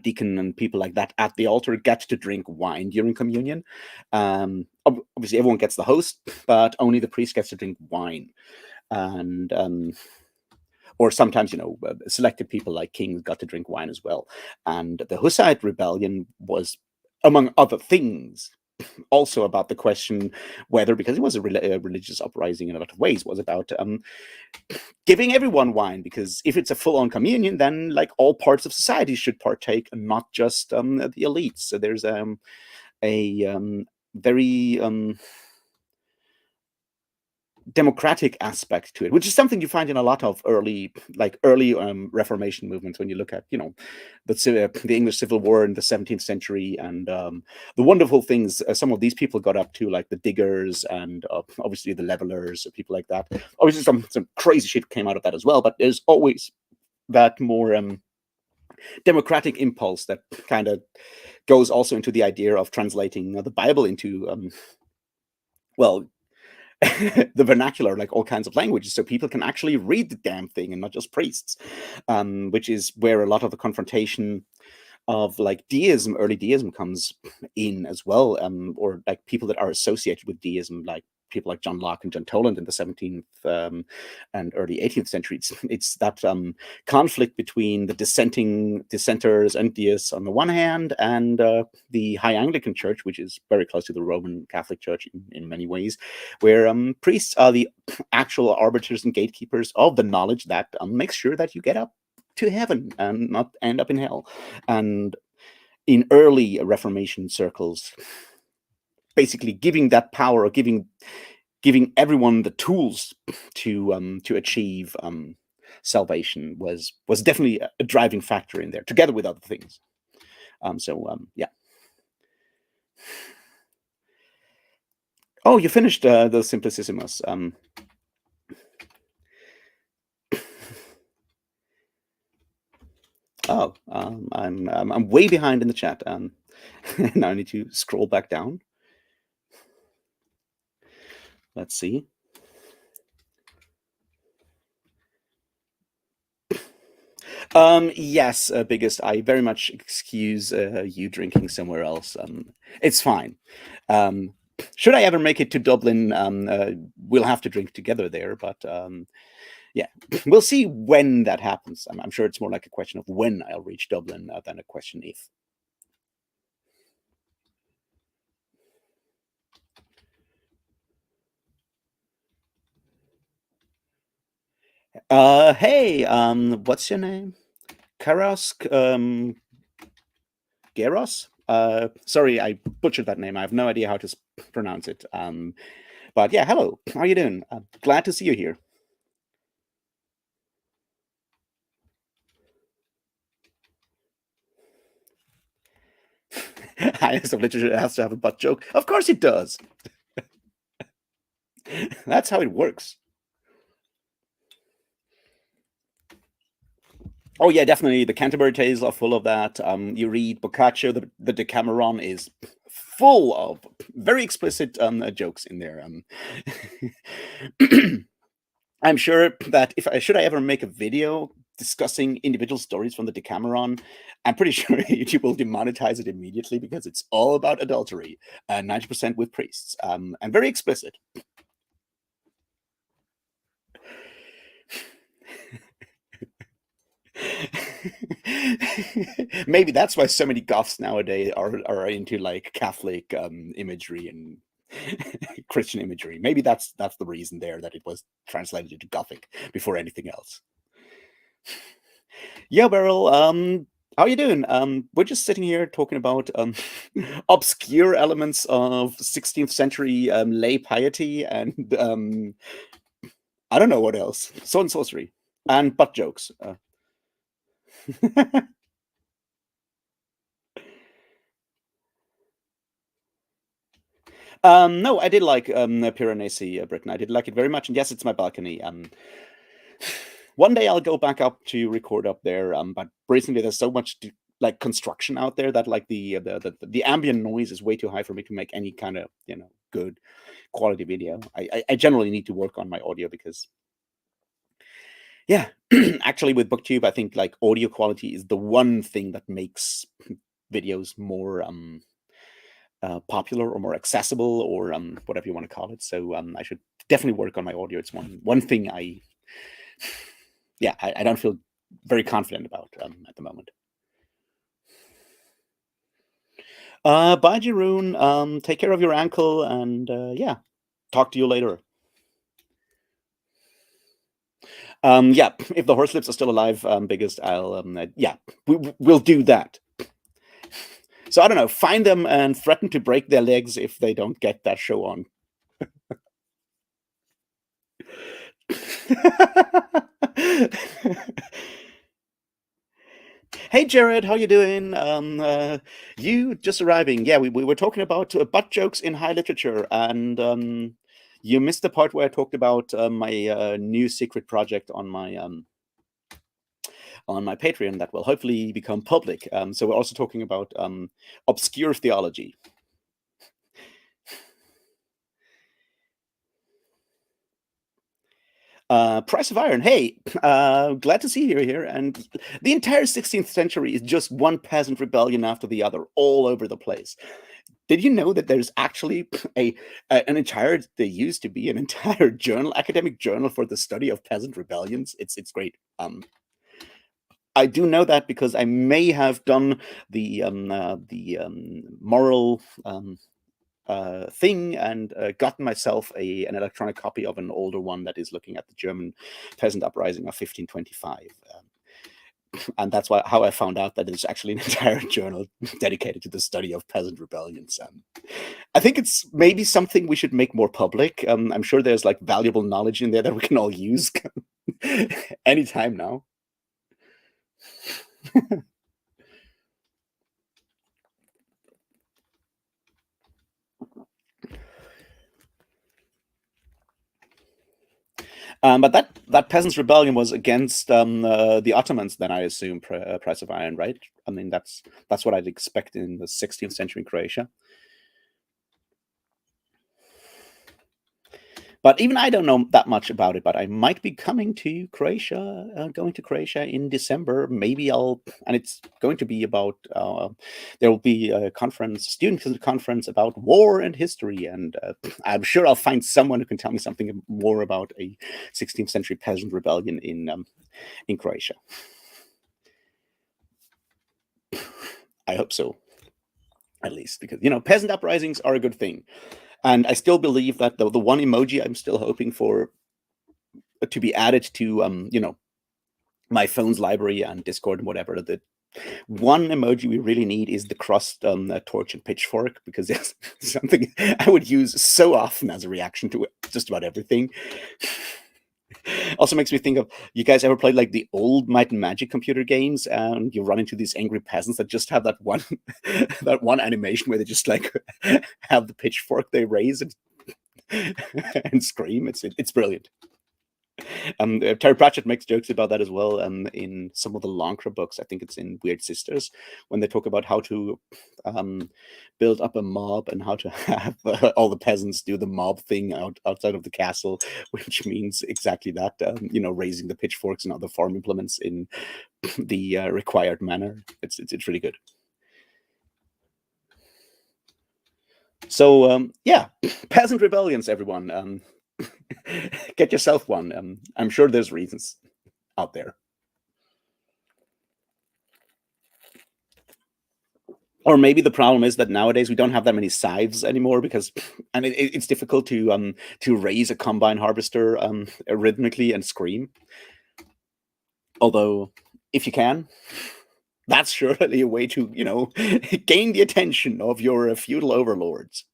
Speaker 1: deacon and people like that at the altar get to drink wine during communion. Obviously, everyone gets the host, but only the priest gets to drink wine, and or sometimes selected people like kings got to drink wine as well. And the Hussite rebellion was, among other things, also about the question whether, because it was a religious uprising in a lot of ways, was about giving everyone wine, because if it's a full-on communion, then like all parts of society should partake and not just the elites. So there's a very democratic aspect to it, which is something you find in a lot of early Reformation movements. When you look at the English Civil War in the 17th century, and the wonderful things some of these people got up to, like the diggers and obviously the levelers, people like that. Obviously, some crazy shit came out of that as well, but there's always that more democratic impulse that kind of goes also into the idea of translating the Bible into well, the vernacular, like all kinds of languages, so people can actually read the damn thing and not just priests, which is where a lot of the confrontation of like deism, early deism, comes in as well, or like people that are associated with deism, like people like John Locke and John Toland in the 17th and early 18th century. It's that conflict between the dissenters and deists on the one hand, and the High Anglican Church, which is very close to the Roman Catholic Church in many ways, where priests are the actual arbiters and gatekeepers of the knowledge that makes sure that you get up to heaven and not end up in hell. And in early Reformation circles, basically giving that power, or giving everyone the tools to achieve salvation was definitely a driving factor in there, together with other things. Yeah. Oh, you finished the Simplicissimus. Oh, I'm way behind in the chat. Now I need to scroll back down. Let's see. Yes, biggest. I very much excuse you drinking somewhere else. It's fine. Should I ever make it to Dublin, we'll have to drink together there. But yeah, we'll see when that happens. I'm sure it's more like a question of when I'll reach Dublin than a question if. Hey, what's your name? Karask, Geros? Sorry, I butchered that name. I have no idea how to pronounce it. But yeah, hello. How are you doing? Glad to see you here. Highest of literature has to have a butt joke. Of course it does. That's how it works. Oh yeah, definitely. The Canterbury Tales are full of that. You read Boccaccio, the Decameron is full of very explicit jokes in there. I'm sure that if should I ever make a video discussing individual stories from the Decameron, I'm pretty sure YouTube will demonetize it immediately, because it's all about adultery, 90% with priests, and very explicit. Maybe that's why so many goths nowadays are into like Catholic imagery and Christian imagery. Maybe that's the reason there, that it was translated into Gothic before anything else. Yeah, Beryl. How you doing? We're just sitting here talking about obscure elements of 16th century lay piety, and I don't know what else. Sword and sorcery and butt jokes. No, I did like Piranesi, Britain. I did like it very much, and yes, it's my balcony. One day I'll go back up to record up there. But recently there's so much like construction out there that like the ambient noise is way too high for me to make any kind of good quality video. I generally need to work on my audio, because yeah, actually with BookTube, I think like audio quality is the one thing that makes videos more popular or more accessible, or whatever you want to call it. So I should definitely work on my audio. It's one thing I don't feel very confident about at the moment. Bye, Jeroen. Take care of your ankle, and yeah, talk to you later. Yeah, if the horse lips are still alive, biggest, I'll yeah, we'll do that. So I don't know, find them and threaten to break their legs if they don't get that show on. Hey Jared, how you doing? You just arriving? Yeah, we were talking about butt jokes in high literature, and you missed the part where I talked about my new secret project on my Patreon that will hopefully become public. So we're also talking about obscure theology. Price of Iron. Hey, glad to see you here. And the entire 16th century is just one peasant rebellion after the other, all over the place. Did you know that there's actually an entire there used to be an entire journal, academic journal for the study of peasant rebellions? It's great. I do know that because I may have done the moral thing and gotten myself an electronic copy of an older one that is looking at the German peasant uprising of 1525. And that's how I found out that there's actually an entire journal dedicated to the study of peasant rebellions. I think it's maybe something we should make more public. I'm sure there's like valuable knowledge in there that we can all use anytime now. But that peasants' rebellion was against the Ottomans. Then I assume Price of Iron, right? I mean, that's what I'd expect in the 16th century Croatia. But even I don't know that much about it. But I might be coming to Croatia, going to Croatia in December. Maybe and it's going to be about. There will be a conference, student conference about war and history, and I'm sure I'll find someone who can tell me something more about a 16th century peasant rebellion in Croatia. I hope so, at least, because peasant uprisings are a good thing, and I still believe that the one emoji I'm still hoping for to be added to my phone's library and Discord and whatever. The one emoji we really need is the crossed torch and pitchfork, because it's something I would use so often as a reaction to just about everything. Also makes me think of, you guys ever played like the old Might and Magic computer games, and you run into these angry peasants that just have that one that one animation where they just like have the pitchfork they raise and and scream. It's brilliant. Terry Pratchett makes jokes about that as well. In some of the Lancre books, I think it's in Weird Sisters, when they talk about how to build up a mob and how to have all the peasants do the mob thing outside of the castle, which means exactly that. Raising the pitchforks and other farm implements in the required manner. It's really good. So yeah, peasant rebellions, everyone. Get yourself one. I'm sure there's reasons out there. Or maybe the problem is that nowadays we don't have that many scythes anymore, because and it's difficult to raise a combine harvester rhythmically and scream. Although, if you can, that's surely a way to gain the attention of your feudal overlords.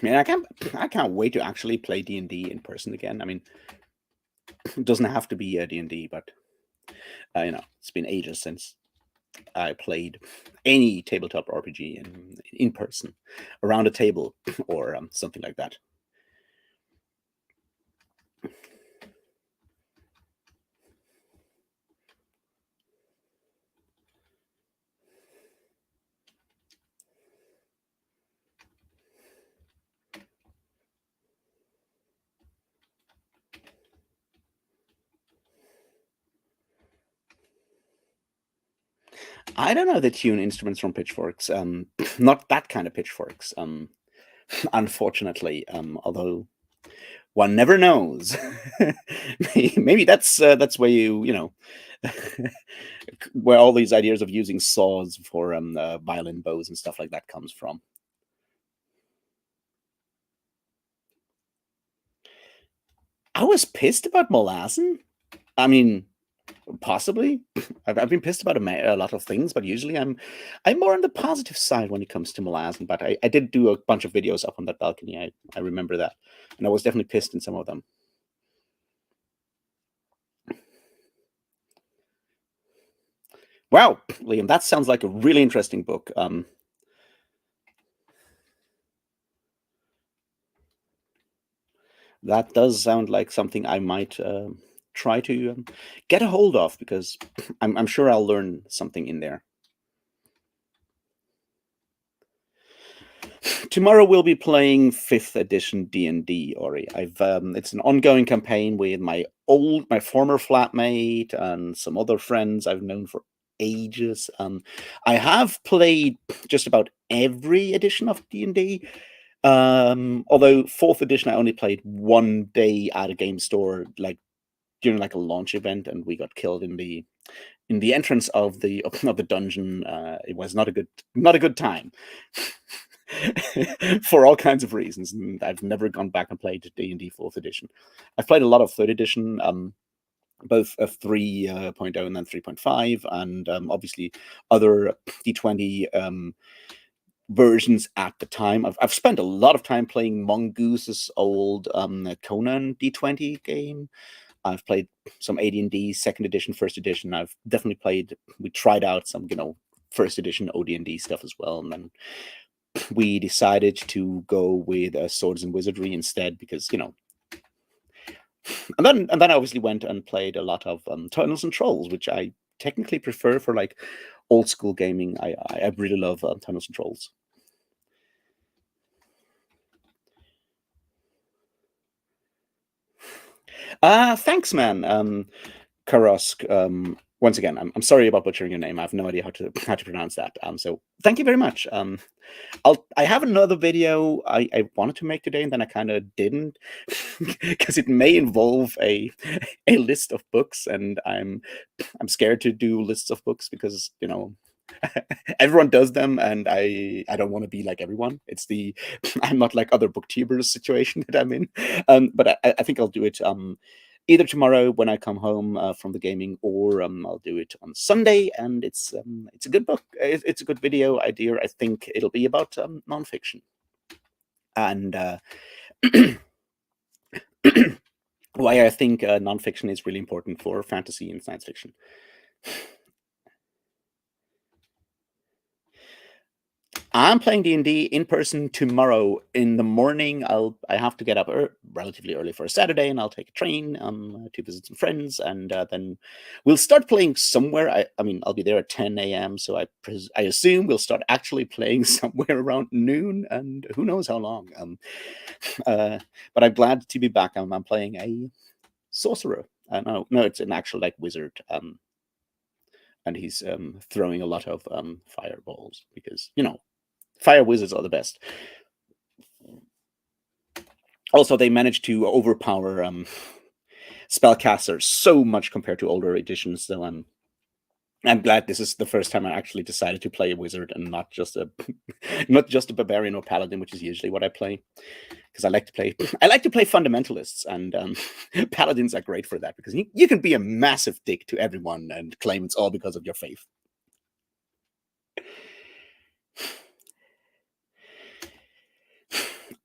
Speaker 1: Man, I can't wait to actually play D&D in person again. I mean, it doesn't have to be a D&D, but it's been ages since I played any tabletop RPG in person, around a table, or something like that. I don't know the tune instruments from pitchforks. Not that kind of pitchforks. Unfortunately, although one never knows. Maybe that's where you know where all these ideas of using saws for violin bows and stuff like that comes from. I was pissed about molasses. I mean, possibly. I've been pissed about a lot of things, but usually I'm more on the positive side when it comes to molasses. But I did do a bunch of videos up on that balcony. I remember that, and I was definitely pissed in some of them. Wow, Liam, that sounds like a really interesting book. That does sound like something I might try to get a hold of because I'm sure I'll learn something in there. Tomorrow we'll be playing 5th edition D&D, Ori. It's an ongoing campaign with my former flatmate and some other friends I've known for ages. I have played just about every edition of D&D. Although 4th edition I only played one day at a game store, like during like a launch event, and we got killed in the entrance of the of the dungeon. It was not a good time. For all kinds of reasons, and I've never gone back and played D&D 4th edition. I've played a lot of 3rd edition, both 3.0 and then 3.5, and obviously other D20 versions at the time. I've spent a lot of time playing Mongoose's old Conan D20 game. I've played some AD&D 2nd edition, 1st edition. I've definitely we tried out some, 1st edition OD&D stuff as well, and then we decided to go with Swords and Wizardry instead because and then I obviously went and played a lot of Tunnels and Trolls, which I technically prefer for like old school gaming. I really love Tunnels and Trolls. Thanks, man. Karosk. Once again, I'm sorry about butchering your name. I have no idea how to pronounce that. So thank you very much. I have another video I wanted to make today, and then I kind of didn't because it may involve a list of books, and I'm scared to do lists of books because everyone does them, and I don't want to be like everyone. It's the I'm not like other booktubers situation that I'm in. But I think I'll do it either tomorrow when I come home from the gaming, or I'll do it on Sunday. And it's a good book. It's a good video idea. I think it'll be about nonfiction and why I think nonfiction is really important for fantasy and science fiction. I'm playing D&D in person tomorrow in the morning. I have to get up relatively early for a Saturday, and I'll take a train to visit some friends, and then we'll start playing somewhere. I mean, I'll be there at 10 a.m., so I assume we'll start actually playing somewhere around noon, and who knows how long. But I'm glad to be back. I'm playing a sorcerer. No, it's an actual like wizard. And he's throwing a lot of fireballs because fire wizards are the best. Also, they managed to overpower spellcasters so much compared to older editions. So I'm glad this is the first time I actually decided to play a wizard and not just a barbarian or paladin, which is usually what I play. Because I like to play fundamentalists, and paladins are great for that because you can be a massive dick to everyone and claim it's all because of your faith.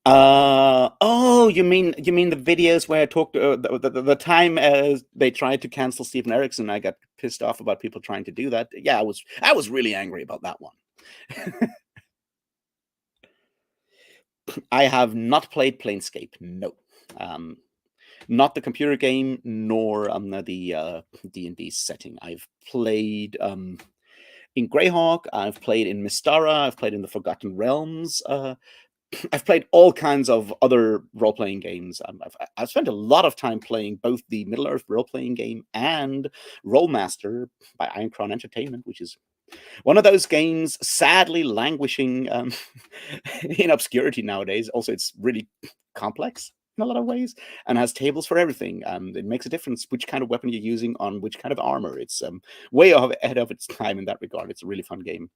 Speaker 1: Oh, you mean the videos where I talked the time they tried to cancel Stephen Erickson? I got pissed off about people trying to do that. Yeah, I was really angry about that one. I have not played Planescape. No, not the computer game, nor the D&D setting. I've played in Greyhawk. I've played in Mystara. I've played in the Forgotten Realms. I've played all kinds of other role-playing games. I've spent a lot of time playing both the Middle-earth role-playing game and Rollmaster by Ironcrown Entertainment, which is One of those games, sadly languishing in obscurity nowadays. Also, it's really complex in a lot of ways and has tables for everything. It makes a difference which kind of weapon you're using on which kind of armor. It's way ahead of its time in that regard. It's a really fun game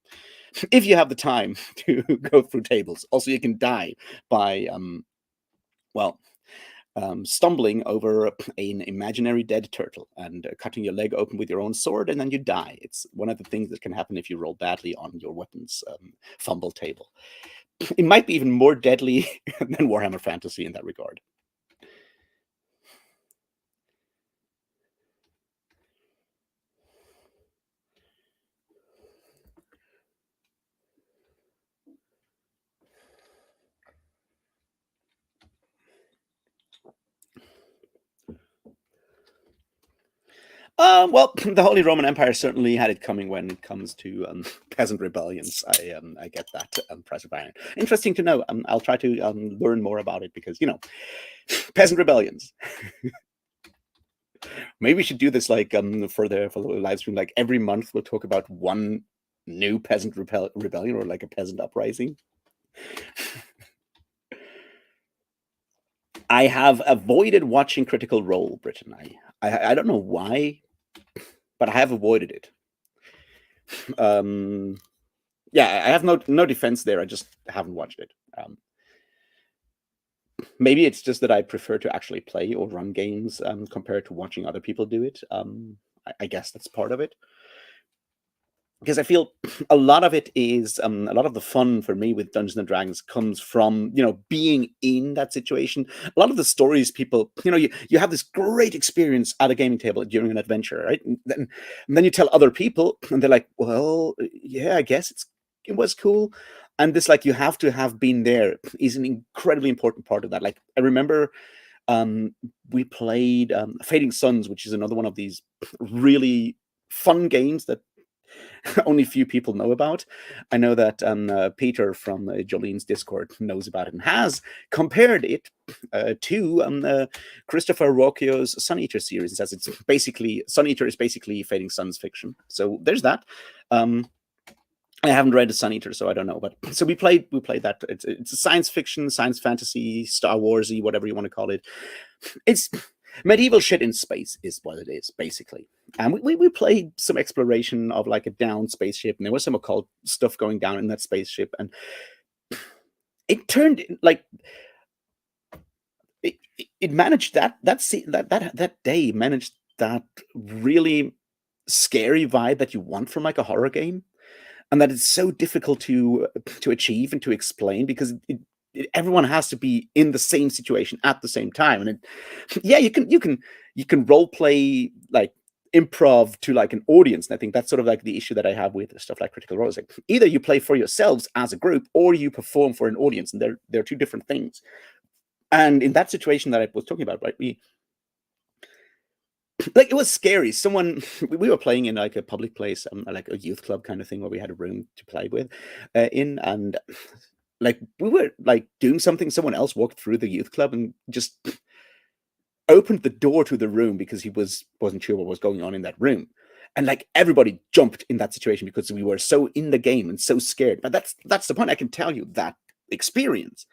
Speaker 1: if you have the time to go through tables. Also, you can die by well, stumbling over an imaginary dead turtle and cutting your leg open with your own sword, and then you die. It's one of the things that can happen if you roll badly on your weapons fumble table. It might be even more deadly than Warhammer Fantasy in that regard. Well, the Holy Roman Empire certainly had it coming when it comes to peasant rebellions. I get that pressure by it. Interesting to know. I'll try to learn more about it because peasant rebellions. Maybe we should do this like for the live stream. Like every month, we'll talk about one new peasant rebellion or like a peasant uprising. I have avoided watching Critical Role, Britain. I don't know why, but I have avoided it. Yeah, I have no defense there. I just haven't watched it. Maybe it's just that I prefer to actually play or run games compared to watching other people do it. I guess that's part of it. Because I feel a lot of it is a lot of the fun for me with Dungeons and Dragons comes from being in that situation. A lot of the stories people you have this great experience at a gaming table during an adventure, right? And then you tell other people, and they're like, "Well, yeah, I guess it was cool." And this like you have to have been there is an incredibly important part of that. Like I remember we played Fading Suns, which is another one of these really fun games that only few people know about. I know that Peter from Jolene's Discord knows about it and has compared it to Christopher Rocchio's Sun Eater series. It says it's basically Sun Eater is basically Fading Suns fiction. So there's that. I haven't read the Sun Eater, so I don't know. But so we played that. It's a science fiction, science fantasy, Star Warsy, whatever you want to call it. It's medieval shit in space is what it is, basically. And we played some exploration of like a downed spaceship, and there was some occult stuff going down in that spaceship, and it turned like it managed that day managed that really scary vibe that you want from like a horror game, and that it's so difficult to achieve and to explain because everyone has to be in the same situation at the same time. And yeah, you can role play like improv to like an audience, and I think that's sort of like the issue that I have with stuff like Critical Role. Is like either you play for yourselves as a group or you perform for an audience, and they're two different things. And in that situation that I was talking about, right, like it was scary. We were playing in like a public place, like a youth club kind of thing where we had a room to play with in, and like we were like doing something. Someone else walked through the youth club and just opened the door to the room because he wasn't sure what was going on in that room. And like everybody jumped in that situation because we were so in the game and so scared. But that's the point. I can tell you that experience,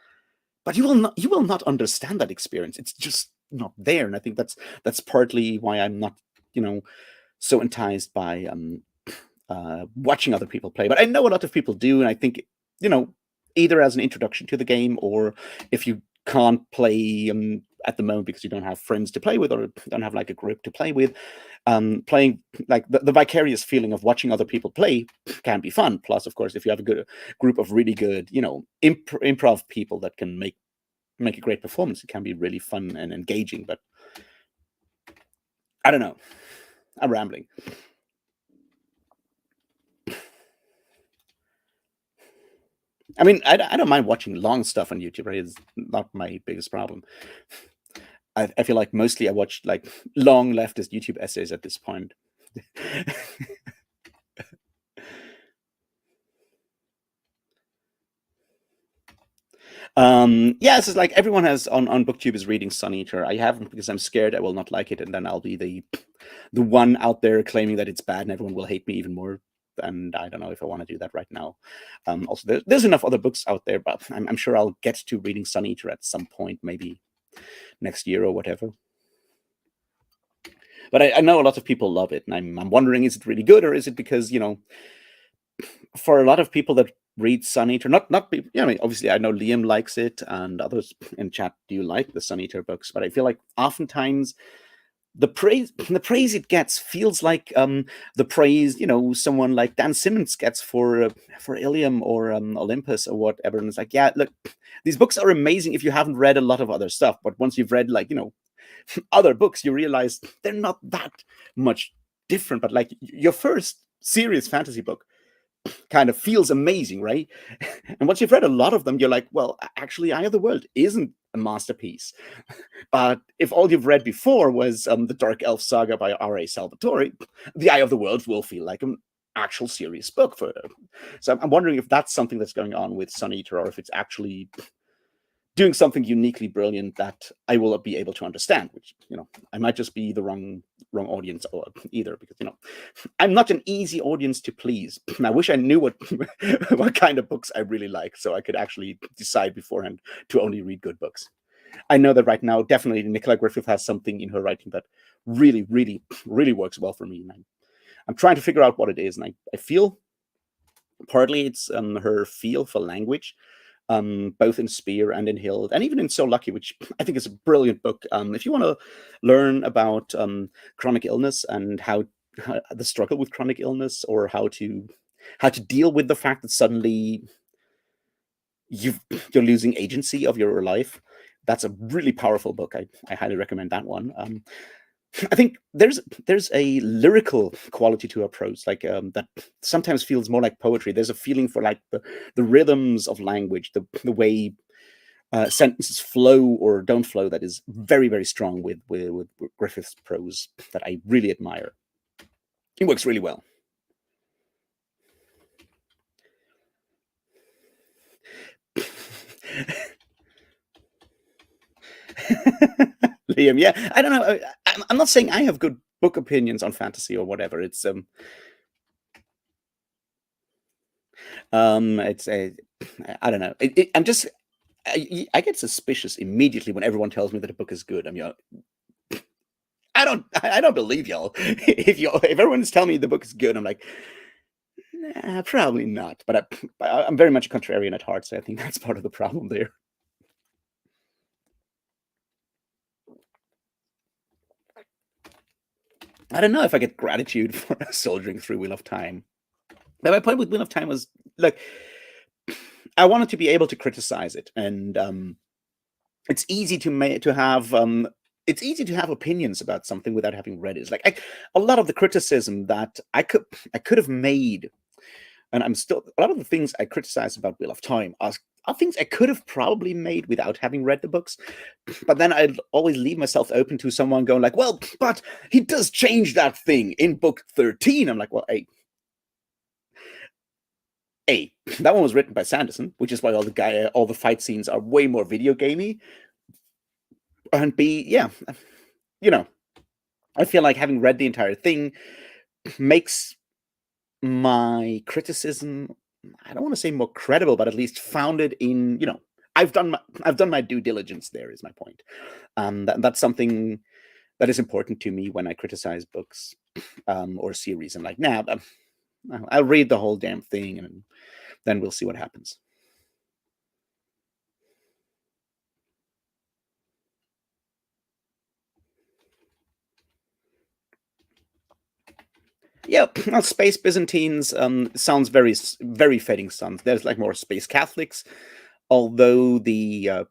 Speaker 1: but you will not understand that experience. It's just not there. And I think that's partly why I'm not so enticed by watching other people play. But I know a lot of people do, and I think either as an introduction to the game, or if you can't play at the moment because you don't have friends to play with or don't have like a group to play with, playing like the vicarious feeling of watching other people play can be fun. Plus, of course, if you have a good group of really good improv people that can make a great performance, it can be really fun and engaging. But I don't know, I'm rambling. I mean, I don't mind watching long stuff on YouTube, right? It's not my biggest problem. I feel like mostly I watch like long leftist YouTube essays at this point. Yeah, it's just like everyone has on BookTube is reading Sun Eater. I haven't because I'm scared I will not like it, and then I'll be the one out there claiming that it's bad, and everyone will hate me even more and I don't know if I want to do that right now. Also, there's enough other books out there, but I'm sure I'll get to reading Sun Eater at some point, maybe next year or whatever. But I know a lot of people love it, and I'm wondering, is it really good, or is it because, for a lot of people that read Sun Eater, I mean, obviously I know Liam likes it, and others in chat do like the Sun Eater books, but I feel like oftentimes the praise it gets feels like the praise someone like Dan Simmons gets for Ilium or Olympus or whatever, and it's like, yeah, look, these books are amazing if you haven't read a lot of other stuff, but once you've read other books, you realize they're not that much different. But like your first serious fantasy book kind of feels amazing, right? And once you've read a lot of them, you're like, well, actually, Eye of the World isn't a masterpiece. But if all you've read before was the Dark Elf Saga by R.A. Salvatore, The Eye of the World will feel like an actual serious book. So I'm wondering if that's something that's going on with Sun Eater, or if it's actually doing something uniquely brilliant that I will be able to understand, which, I might just be the wrong audience or either, because, I'm not an easy audience to please. And I wish I knew what what kind of books I really like, so I could actually decide beforehand to only read good books. I know that right now, definitely Nicola Griffith has something in her writing that really, really, really works well for me. And I'm trying to figure out what it is. And I feel partly it's her feel for language, both in Spear and in Hild, and even in So Lucky, which I think is a brilliant book. If you want to learn about chronic illness and how the struggle with chronic illness, or how to deal with the fact that suddenly you're losing agency of your life, that's a really powerful book. I highly recommend that one. I think there's a lyrical quality to her prose, like that sometimes feels more like poetry. There's a feeling for like the rhythms of language, the way sentences flow or don't flow, that is very, very strong with Griffith's prose, that I really admire. It works really well. Liam, yeah, I don't know. I'm not saying I have good book opinions on fantasy or whatever. It's a, I don't know. I'm just, I get suspicious immediately when everyone tells me that a book is good. I mean, I don't believe y'all. If everyone's telling me the book is good, I'm like, nah, probably not. But I'm very much a contrarian at heart, so I think that's part of the problem there. I don't know if I get gratitude for soldiering through Wheel of Time. But my point with Wheel of Time was, like, I wanted to be able to criticize it, and it's easy to have opinions about something without having read it. It's like a lot of the criticism that I could have made, and I'm still, a lot of the things I criticize about Wheel of Time are things I could have probably made without having read the books. But then I'd always leave myself open to someone going like, well, but he does change that thing in book 13. I'm like, well, A, that one was written by Sanderson, which is why all the fight scenes are way more video gamey. And B, yeah, I feel like having read the entire thing makes my criticism, I don't want to say more credible, but at least founded in, I've done my due diligence. There is my point. That's something that is important to me when I criticize books or series. I'm like, nah, I'll read the whole damn thing, and then we'll see what happens. Yeah, well, Space Byzantines sounds very, very fitting. There's like more space Catholics, although the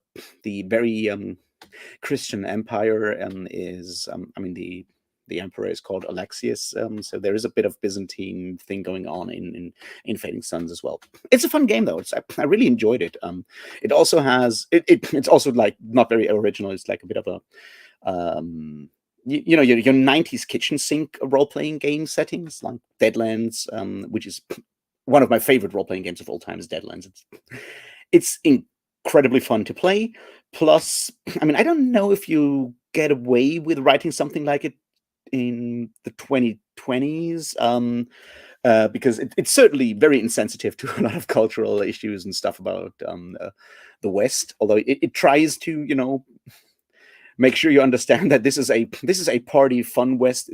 Speaker 1: very Christian empire is, I mean, the emperor is called Alexius, so there is a bit of Byzantine thing going on in Fading Suns as well. It's a fun game though. I really enjoyed it. It also has it's also like not very original. It's like a bit of a your 90s kitchen sink role-playing game settings, like Deadlands, which is one of my favorite role-playing games of all time, is Deadlands. It's incredibly fun to play. Plus, I mean, I don't know if you get away with writing something like it in the 2020s. because it's certainly very insensitive to a lot of cultural issues and stuff about the West. Although it tries to, make sure you understand that this is a party fun West,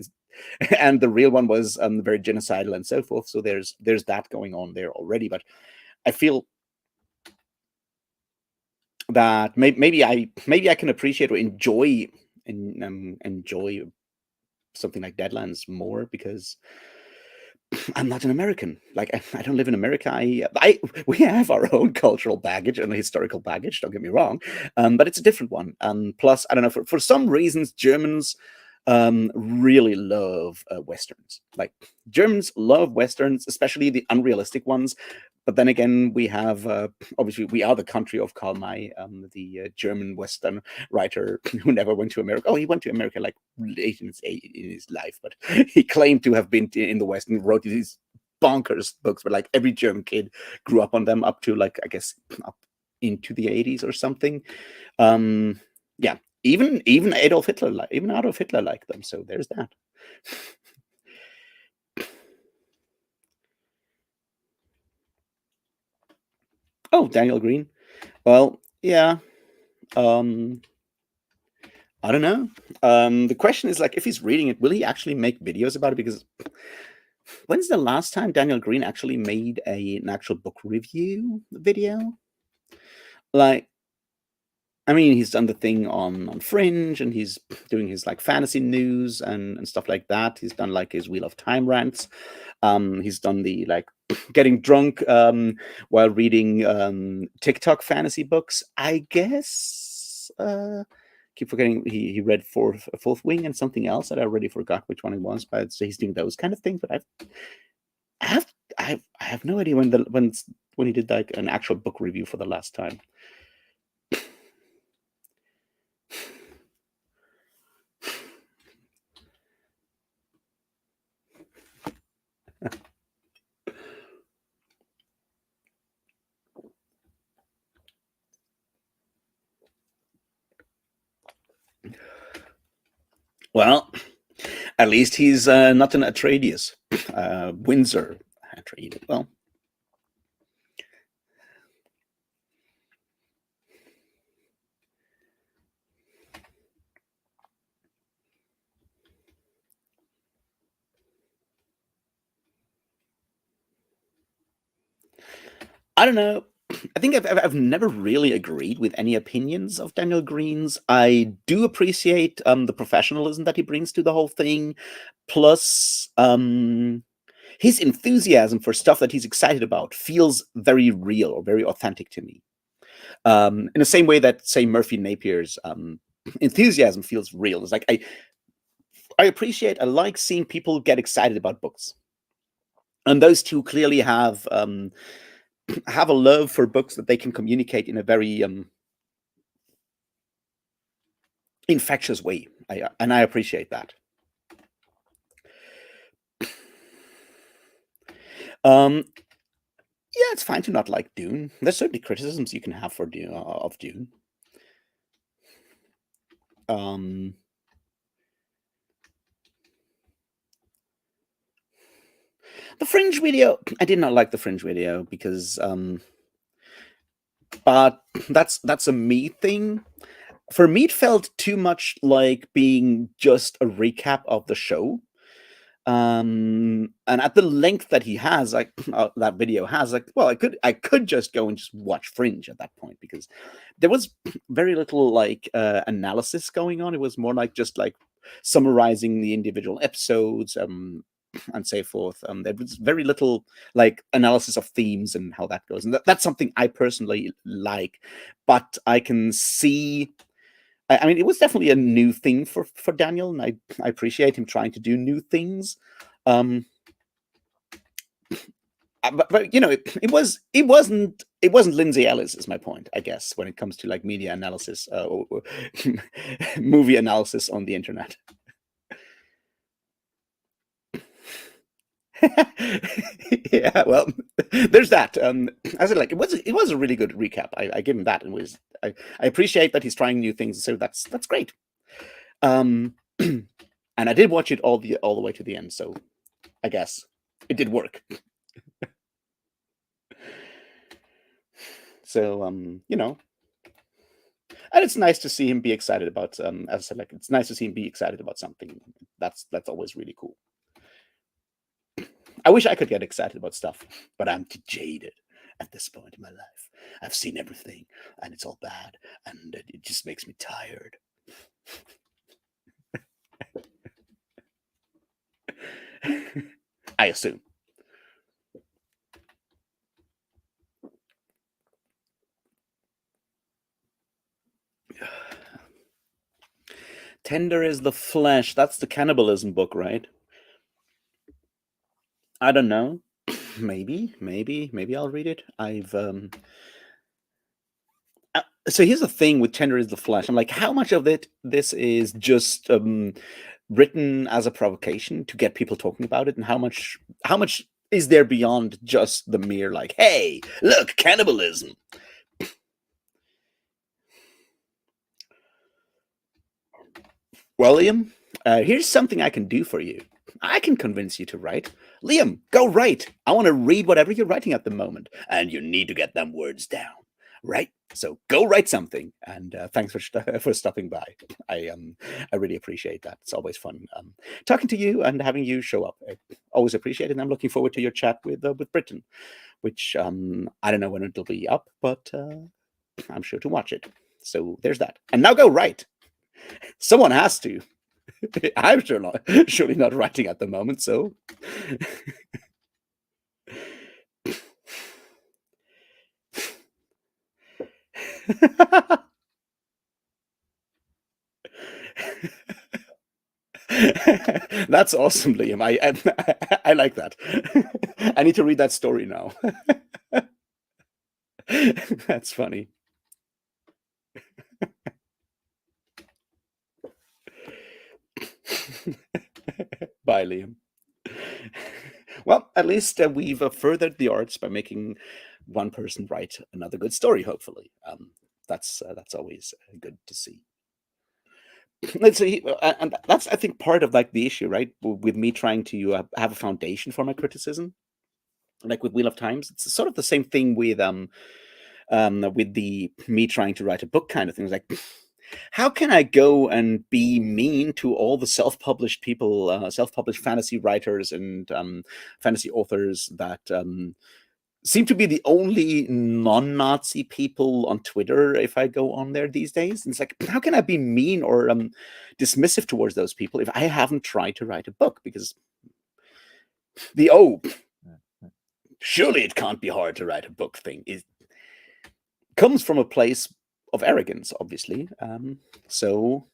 Speaker 1: and the real one was very genocidal and so forth. So there's that going on there already. But I feel that maybe I can appreciate or enjoy something like Deadlands more because I'm not an American. Like I don't live in America. We have our own cultural baggage and historical baggage. Don't get me wrong, but it's a different one. Plus, I don't know, for some reasons, Germans really love westerns. Like Germans love westerns, especially the unrealistic ones. But then again, we have obviously we are the country of Karl May, the German Western writer who never went to America. Oh, he went to America like late in his life, but he claimed to have been in the West and wrote these bonkers books. But like every German kid grew up on them up to like I guess up into the 80s or something. Yeah, even Adolf Hitler, even Adolf Hitler liked them. So there's that. Oh, Daniel Green. Well, yeah. Um, I don't know. The question is like, if he's reading it, will he actually make videos about it? Because when's the last time Daniel Green actually made an actual book review video? Like, I mean, he's done the thing on Fringe, and he's doing his like fantasy news and stuff like that. He's done like his Wheel of Time rants. He's done the like getting drunk while reading TikTok fantasy books. I guess. Keep forgetting he read Fourth Wing and something else that I already forgot which one it was. But so he's doing those kind of things. But I have no idea when he did like an actual book review for the last time. Well, at least he's not an Atreides, Windsor Atreides. Well, I don't know. I think I've never really agreed with any opinions of Daniel Green's. I do appreciate the professionalism that he brings to the whole thing, plus his enthusiasm for stuff that he's excited about feels very real or very authentic to me. In the same way that, say, Murphy Napier's enthusiasm feels real. It's like I like seeing people get excited about books, and those two clearly have a love for books that they can communicate in a very infectious way. I appreciate that. Um, yeah, it's fine to not like Dune. There's certainly criticisms you can have for Dune of Dune. The Fringe video, I did not like the Fringe video because, but that's a me thing. For me, it felt too much like being just a recap of the show. And at the length that he has, like that video has, like, well, I could just go and just watch Fringe at that point because there was very little like analysis going on. It was more like just like summarizing the individual episodes and so forth. There was very little like analysis of themes and how that goes, and that's something I personally like. But I can see. I mean, it was definitely a new thing for Daniel, and I appreciate him trying to do new things. Um, but you know, it wasn't Lindsay Ellis is my point, I guess, when it comes to like media analysis or movie analysis on the internet. Yeah, well, there's that. I said, like, it was a really good recap. I give him that. I appreciate that he's trying new things, so that's great. And I did watch it all the way to the end, so I guess it did work. So and it's nice to see him be excited about. As I said, like it's nice to see him be excited about something. That's always really cool. I wish I could get excited about stuff, but I'm too jaded at this point in my life. I've seen everything, and it's all bad, and it just makes me tired. I assume. Tender is the flesh. That's the cannibalism book, right? I don't know. Maybe I'll read it. So here's the thing with Tender is the flesh. I'm like, how much of this is just written as a provocation to get people talking about it, and how much is there beyond just the mere like, hey, look, cannibalism? Well, Liam, here's something I can do for you. I can convince you to write. Liam, go write. I want to read whatever you're writing at the moment, and you need to get them words down, right? So go write something. And thanks for stopping by. I really appreciate that. It's always fun talking to you and having you show up. I always appreciate it. And I'm looking forward to your chat with Britain, which I don't know when it'll be up, but I'm sure to watch it. So there's that. And now go write. Someone has to. I'm surely not writing at the moment, so. That's awesome, Liam. I like that. I need to read that story now. That's funny. Bye, Liam. Well, at least we've furthered the arts by making one person write another good story. Hopefully, that's always good to see. Let's see, and that's I think part of like the issue, right? With me trying to have a foundation for my criticism, like with Wheel of Times, it's sort of the same thing with the me trying to write a book kind of thing. It's like, how can I go and be mean to all the self-published people, self-published fantasy writers and fantasy authors that seem to be the only non-Nazi people on Twitter if I go on there these days? And it's like, how can I be mean or dismissive towards those people if I haven't tried to write a book? Because surely it can't be hard to write a book thing comes from a place of arrogance, obviously. So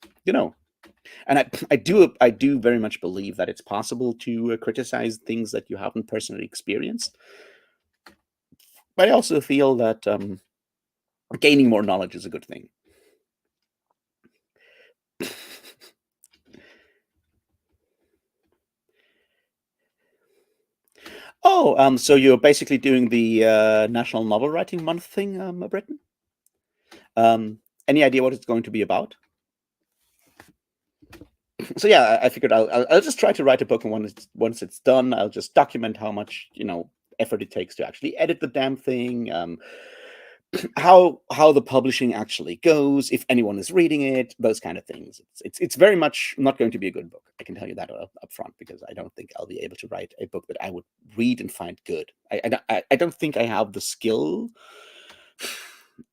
Speaker 1: and I do very much believe that it's possible to criticize things that you haven't personally experienced. But I also feel that gaining more knowledge is a good thing. Oh, so you're basically doing the National Novel Writing Month thing, Britain? Any idea what it's going to be about? So yeah, I figured I'll just try to write a book, and once it's done, I'll just document how much effort it takes to actually edit the damn thing, how the publishing actually goes, if anyone is reading it, those kind of things. It's very much not going to be a good book. I can tell you that up front, because I don't think I'll be able to write a book that I would read and find good. I don't think I have the skill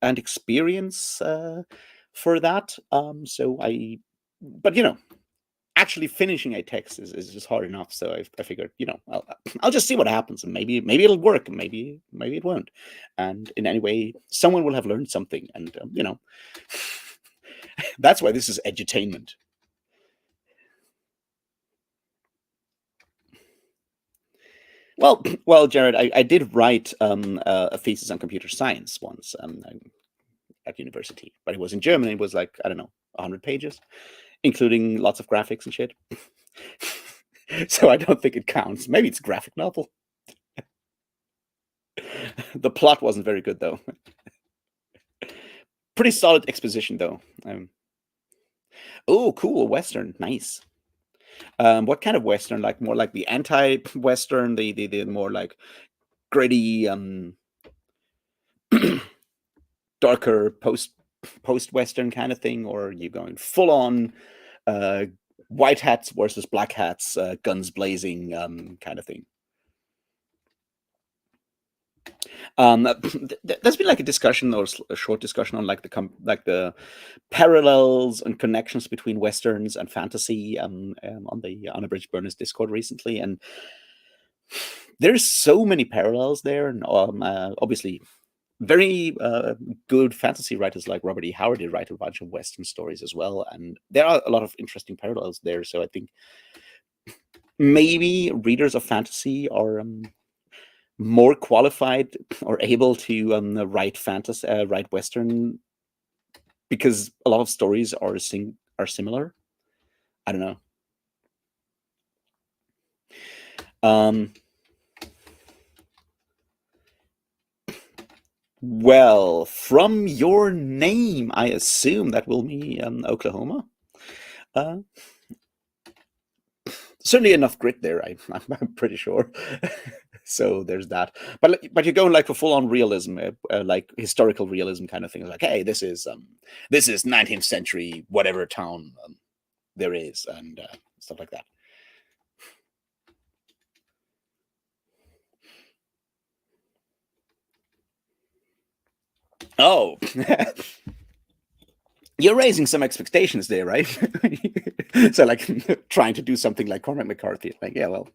Speaker 1: and experience for that. But actually finishing a text is just hard enough. So I figured, I'll just see what happens, and maybe it'll work, and maybe it won't. And in any way, someone will have learned something, and that's why this is edutainment. Well, Jared, I did write a thesis on computer science once at university, but it was in German. It was like, I don't know, 100 pages, including lots of graphics and shit. So I don't think it counts. Maybe it's a graphic novel. The plot wasn't very good, though. Pretty solid exposition, though. Oh, cool, Western, nice. What kind of Western? Like more like the anti-Western, the more like gritty, darker post-Western kind of thing, or are you going full on uh, white hats versus black hats, guns blazing kind of thing? There's been like a discussion or a short discussion on like like the parallels and connections between westerns and fantasy on the Unabridged Burners Discord recently, and there's so many parallels there, and obviously very good fantasy writers like Robert E. Howard did write a bunch of Western stories as well, and there are a lot of interesting parallels there. So I think maybe readers of fantasy are more qualified or able to write fantasy, write Western, because a lot of stories are similar. I don't know. Um, well, from your name, I assume that will be Oklahoma. Uh, Certainly enough grit there. I'm pretty sure. So there's that. But you're going like for full on realism, like historical realism kind of thing. Like, hey, this is 19th century whatever town there is, and stuff like that. Oh, you're raising some expectations there, right? So like trying to do something like Cormac McCarthy. Like, yeah, well,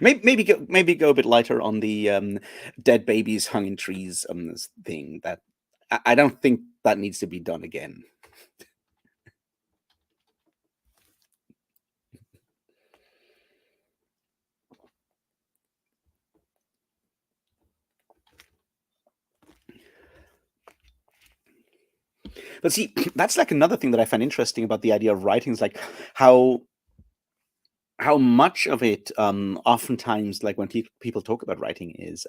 Speaker 1: maybe go a bit lighter on the dead babies hung in trees thing. That I don't think that needs to be done again. But see, that's like another thing that I find interesting about the idea of writing is like how much of it oftentimes, like when people talk about writing, is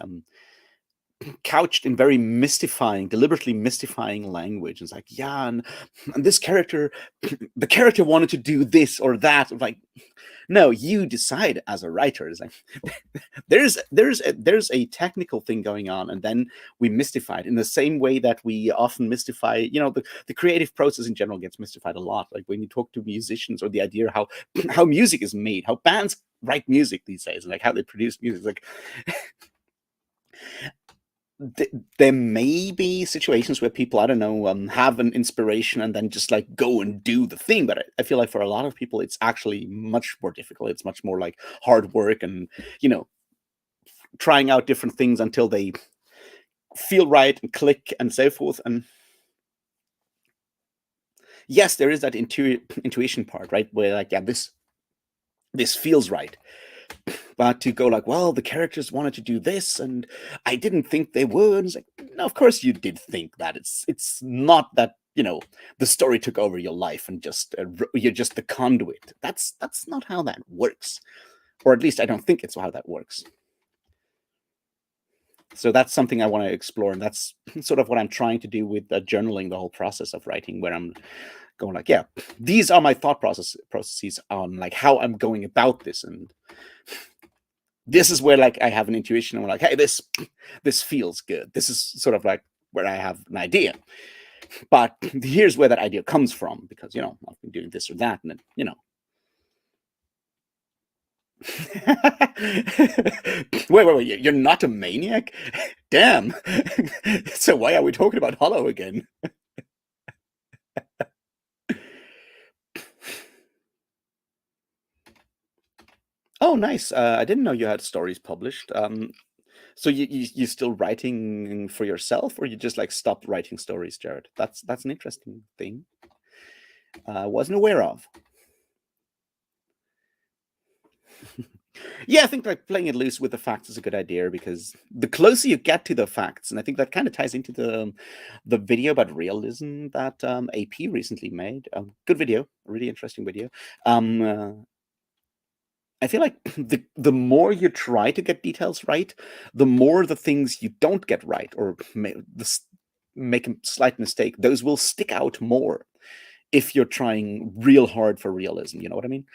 Speaker 1: couched in very mystifying, deliberately mystifying language. It's like, yeah, and this character, the character wanted to do this or that. Like, no, you decide as a writer. It's like there's a technical thing going on, and then we mystify it in the same way that we often mystify. The creative process in general gets mystified a lot. Like when you talk to musicians, or the idea how how music is made, how bands write music these days, and like how they produce music. Like there may be situations where people, I don't know, have an inspiration and then just like go and do the thing. But I feel like for a lot of people, it's actually much more difficult. It's much more like hard work and, you know, trying out different things until they feel right and click and so forth. And yes, there is that intuition part, right? Where like, yeah, this feels right. But to go like, well, the characters wanted to do this, and I didn't think they would. It's like, no, of course you did think that. It's not that, the story took over your life and just you're just the conduit. That's not how that works, or at least I don't think it's how that works. So that's something I want to explore, and that's sort of what I'm trying to do with journaling, the whole process of writing, where I'm going like, yeah, these are my thought processes on like how I'm going about this, and this is where like I have an intuition, and we're like, hey, this feels good. This is sort of like where I have an idea, but here's where that idea comes from, because I've been doing this or that, and then. Wait, you're not a maniac? Damn. So why are we talking about Hollow again? Oh, nice. I didn't know you had stories published. So you still writing for yourself, or you just like stopped writing stories, Jared? That's an interesting thing. Wasn't aware of. Yeah, I think like playing it loose with the facts is a good idea, because the closer you get to the facts, and I think that kind of ties into the video about realism that AP recently made. Good video, a really interesting video. I feel like the more you try to get details right, the more the things you don't get right, or make a slight mistake, those will stick out more. if you're trying real hard for realism. You know what I mean?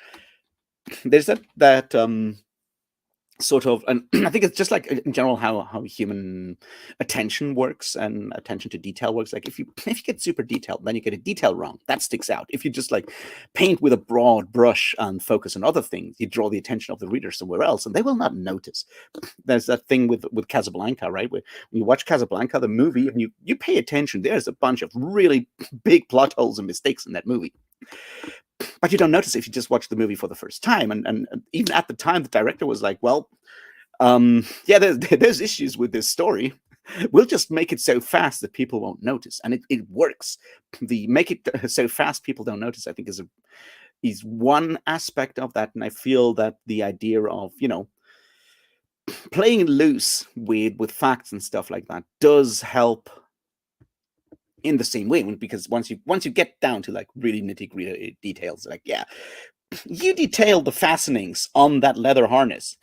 Speaker 1: There's that sort of, and I think it's just like in general how human attention works and attention to detail works. Like if you get super detailed, then you get a detail wrong. That sticks out. If you just like paint with a broad brush and focus on other things, you draw the attention of the reader somewhere else, and they will not notice. There's that thing with Casablanca, right? Where when you watch Casablanca, the movie, and you pay attention, there's a bunch of really big plot holes and mistakes in that movie. But you don't notice if you just watch the movie for the first time. And even at the time, the director was like, well, yeah, there's issues with this story. We'll just make it so fast that people won't notice. And it works. The make it so fast people don't notice, I think, is one aspect of that. And I feel that the idea of, playing loose with facts and stuff like that does help in the same way, because once you get down to like really nitty-gritty details, like, yeah, you detail the fastenings on that leather harness,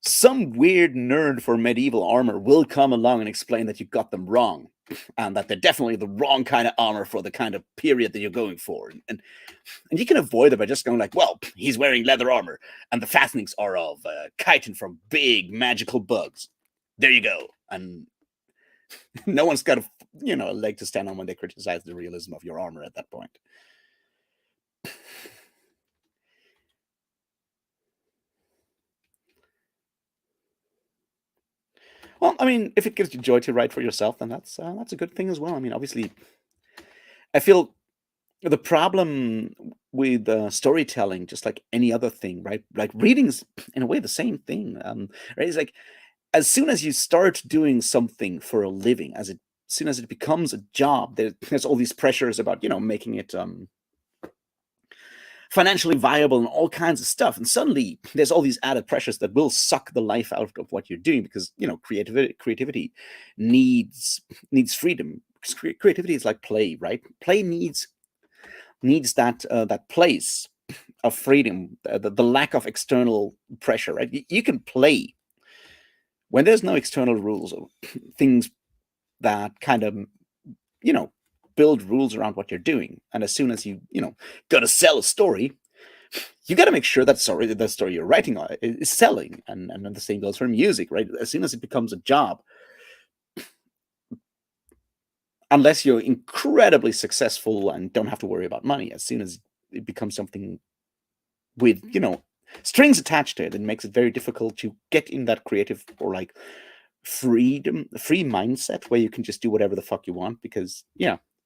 Speaker 1: some weird nerd for medieval armor will come along and explain that you got them wrong, and that they're definitely the wrong kind of armor for the kind of period that you're going for. And you can avoid it by just going like, well, he's wearing leather armor, and the fastenings are of chitin from big magical bugs. There you go. And no one's got a leg to stand on when they criticize the realism of your armor at that point. Well, I mean, if it gives you joy to write for yourself, then that's a good thing as well. I mean, obviously, I feel the problem with storytelling, just like any other thing, right? Like reading's in a way the same thing. Right? It's like as soon as you start doing something for a living, as soon as it becomes a job, there's all these pressures about making it financially viable and all kinds of stuff. And suddenly there's all these added pressures that will suck the life out of what you're doing, because creativity needs freedom. Because creativity is like play, right? Play needs that place of freedom, the lack of external pressure, right? You can play when there's no external rules or things that kind of you know build rules around what you're doing. And as soon as you got to sell a story, you got to make sure that the story you're writing is selling. And the same goes for music, right? As soon as it becomes a job, unless you're incredibly successful and don't have to worry about money, as soon as it becomes something with strings attached to it, it makes it very difficult to get in that creative or like free mindset where you can just do whatever the fuck you want, because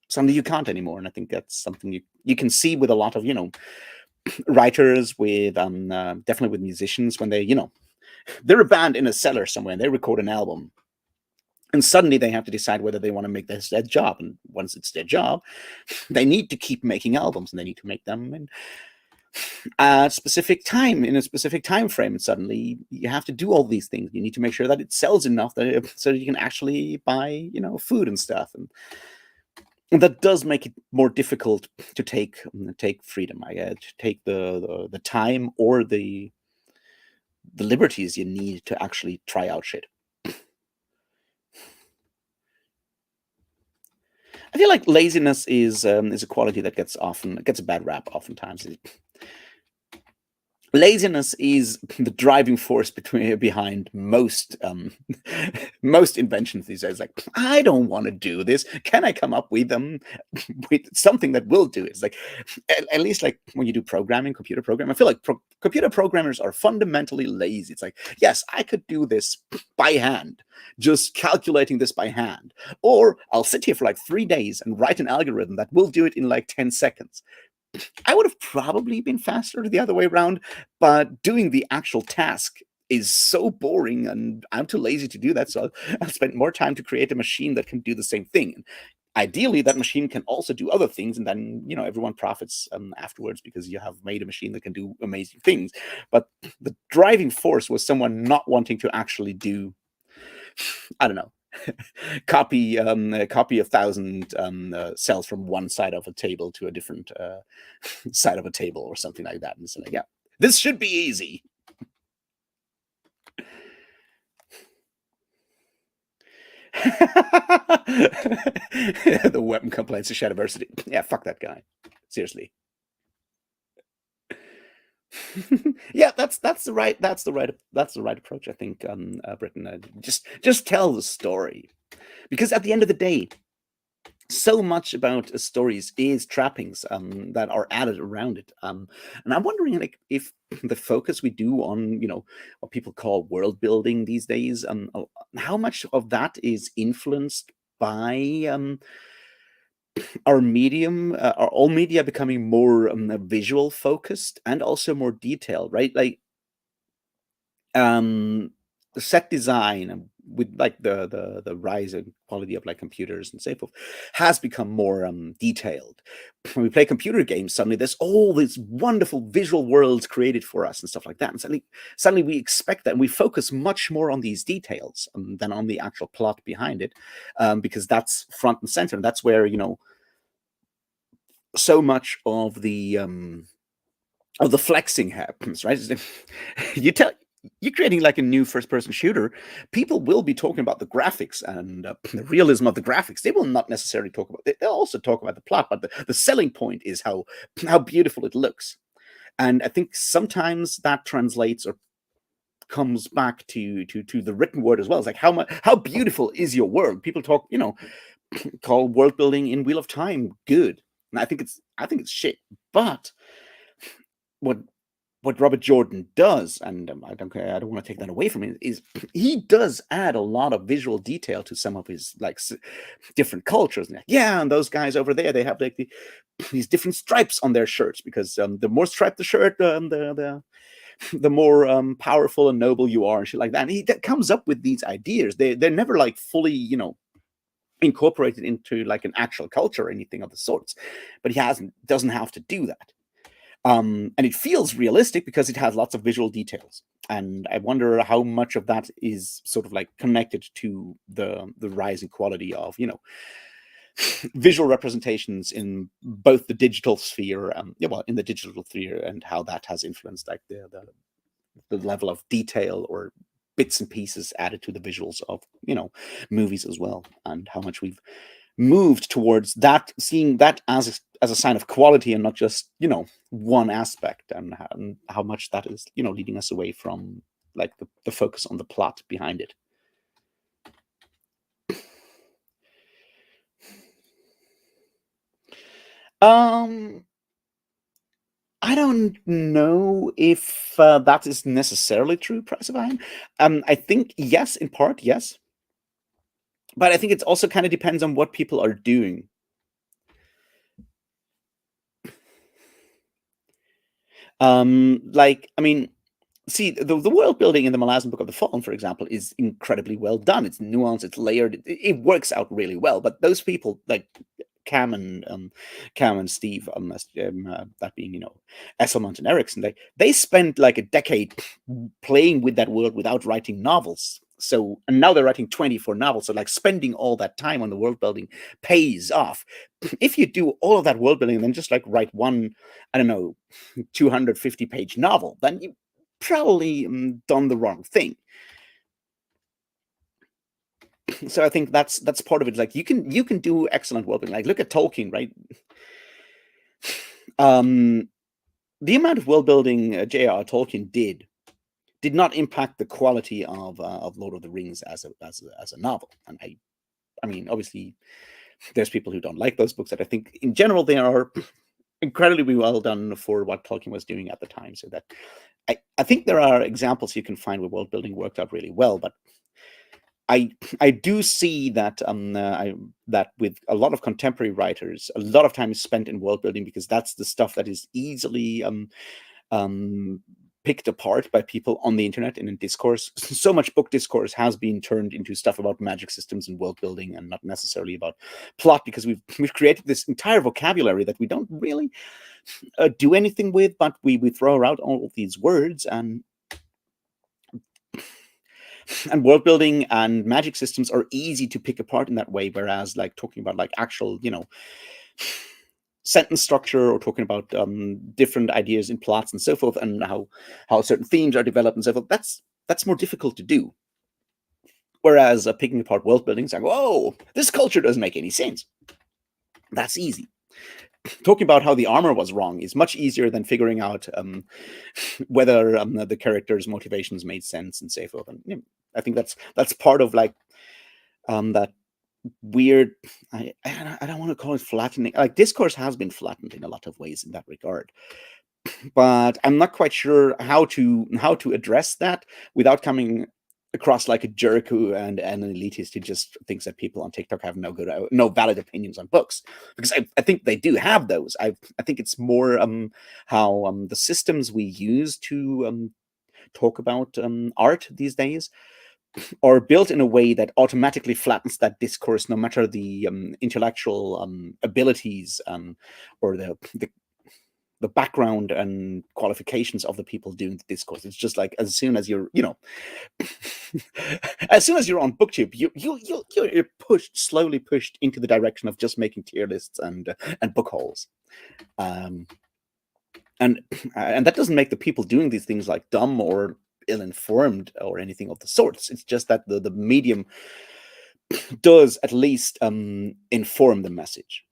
Speaker 1: suddenly you can't anymore. And I think that's something you can see with a lot of writers, with definitely with musicians, when they're a band in a cellar somewhere and they record an album, and suddenly they have to decide whether they want to make this their job. And once it's their job, they need to keep making albums, and they need to make them in a specific time, in a specific time frame. And suddenly you have to do all these things. You need to make sure that it sells enough so that you can actually buy food and stuff. And that does make it more difficult to take freedom, to take the time or the liberties you need to actually try out shit. I feel like laziness is a quality that gets a bad rap oftentimes. Laziness is the driving force behind most most inventions these days. Like, I don't want to do this. Can I come up with with something that will do it? It's like, at least like when you do computer programming, I feel like computer programmers are fundamentally lazy. It's like, yes, I could do this by hand, just calculating this by hand, or I'll sit here for like 3 days and write an algorithm that will do it in like 10 seconds. I would have probably been faster the other way around, but doing the actual task is so boring, and I'm too lazy to do that. So I'll spend more time to create a machine that can do the same thing. Ideally, that machine can also do other things, and then everyone profits afterwards, because you have made a machine that can do amazing things. But the driving force was someone not wanting to actually do, I don't know, copy 1,000 cells from one side of a table to a different side of a table or something like that. And so like, yeah, this should be easy. The weapon complaints of Shadiversity. Yeah, fuck that guy. Seriously. Yeah, that's the right approach. I think, Britain. Just tell the story, because at the end of the day, so much about stories is trappings that are added around it. And I'm wondering, like, if the focus we do on, what people call world building these days, how much of that is influenced by our medium, our all media becoming more visual focused and also more detailed, right? Like, um the set design, with like the rise in quality of like computers and so forth, has become more detailed. When we play computer games, suddenly there's all these wonderful visual worlds created for us and stuff like that, and suddenly we expect that, and we focus much more on these details than on the actual plot behind it, because that's front and center, and that's where so much of the flexing happens, right? you tell you're creating like a new first-person shooter, people will be talking about the graphics and the realism of the graphics. They will not necessarily talk about. They'll also talk about the plot, but the selling point is how beautiful it looks. And I think sometimes that translates or comes back to the written word as well. It's like, how beautiful is your world? People talk, call world building in Wheel of Time good, and I think it's shit. But what what Robert Jordan does, and I don't want to take that away from him, is he does add a lot of visual detail to some of his like different cultures. And yeah, and those guys over there, they have like these different stripes on their shirts, because the more striped the shirt, the more powerful and noble you are, and shit like that. And he comes up with these ideas. They're never like fully, incorporated into like an actual culture or anything of the sorts. But he doesn't have to do that. And it feels realistic because it has lots of visual details. And I wonder how much of that is sort of like connected to the rising quality of visual representations in both the digital sphere, in the digital sphere, and how that has influenced like the level of detail or bits and pieces added to the visuals of movies as well, and how much we've moved towards that, seeing that as a sign of quality and not just one aspect, and how much that is leading us away from like the focus on the plot behind it. um I don't know if that is necessarily true, Price of Iron. I think yes, in part yes, but I think it also kind of depends on what people are doing. Like, I mean, see, the world building in the Malazan Book of the Fallen, for example, is incredibly well done. It's nuanced, it's layered, it works out really well. But those people, like Cam and Steve, that being Esselmont and Erickson, they spent like a decade playing with that world without writing novels. So, and now they're writing 24 novels. So, like, spending all that time on the world building pays off. If you do all of that world building and then just like write one, I don't know, 250-page novel, then you probably done the wrong thing. So I think that's part of it. Like, you can do excellent world building. Like, look at Tolkien, right? Um, the amount of world building J.R.R. Tolkien did not impact the quality of Lord of the Rings as a novel. And I mean, obviously, there's people who don't like those books. That I think, in general, they are incredibly well done for what Tolkien was doing at the time. So that I think there are examples you can find where world building worked out really well, but I do see that that with a lot of contemporary writers, a lot of time is spent in world building because that's the stuff that is easily um, picked apart by people on the internet and in discourse. So much book discourse has been turned into stuff about magic systems and world building, and not necessarily about plot, because we've created this entire vocabulary that we don't really do anything with, but we throw out all of these words, and world building and magic systems are easy to pick apart in that way, whereas like talking about like actual sentence structure, or talking about different ideas in plots and so forth, and how certain themes are developed and so forth, that's more difficult to do. Whereas picking apart world buildings, I go, oh, this culture doesn't make any sense. That's easy. Talking about how the armor was wrong is much easier than figuring out whether the character's motivations made sense and so forth. And I think that's part of like that weird. I don't want to call it flattening. Like discourse has been flattened in a lot of ways in that regard, but I'm not quite sure how to address that without coming across like a jerk and an elitist who just thinks that people on TikTok have no valid opinions on books, because I think they do have those. I think it's more how the systems we use to talk about art these days are built in a way that automatically flattens that discourse, no matter the intellectual abilities or the background and qualifications of the people doing the discourse. It's just like as soon as you're, as soon as you're on BookTube, you're slowly pushed into the direction of just making tier lists and book hauls. And that doesn't make the people doing these things like dumb or ill-informed or anything of the sorts. It's just that the medium does at least inform the message.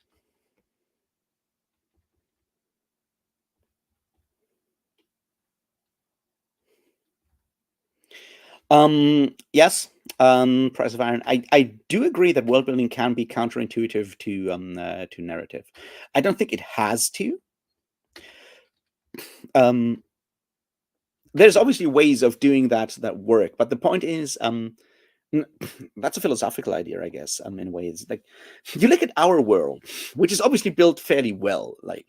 Speaker 1: Yes, Price of Iron. I do agree that world building can be counterintuitive to narrative. I don't think it has to. There's obviously ways of doing that work, but the point is, that's a philosophical idea, I guess. In ways like you look at our world, which is obviously built fairly well, like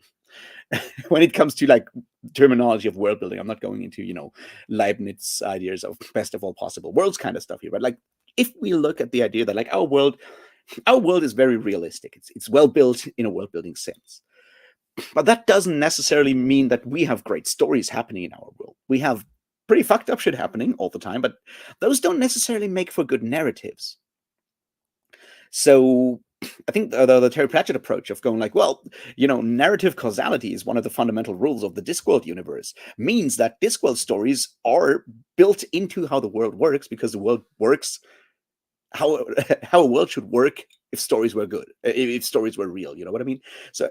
Speaker 1: when it comes to like terminology of world building. I'm not going into Leibniz ideas of best of all possible worlds kind of stuff here, but like if we look at the idea that like our world is very realistic, it's well built in a world building sense, but that doesn't necessarily mean that we have great stories happening in our world. We have pretty fucked up shit happening all the time, but those don't necessarily make for good narratives. So I think the Terry Pratchett approach of going like, well, narrative causality is one of the fundamental rules of the Discworld universe, means that Discworld stories are built into how the world works, because the world works how a world should work if stories were good, if stories were real. You know what I mean? So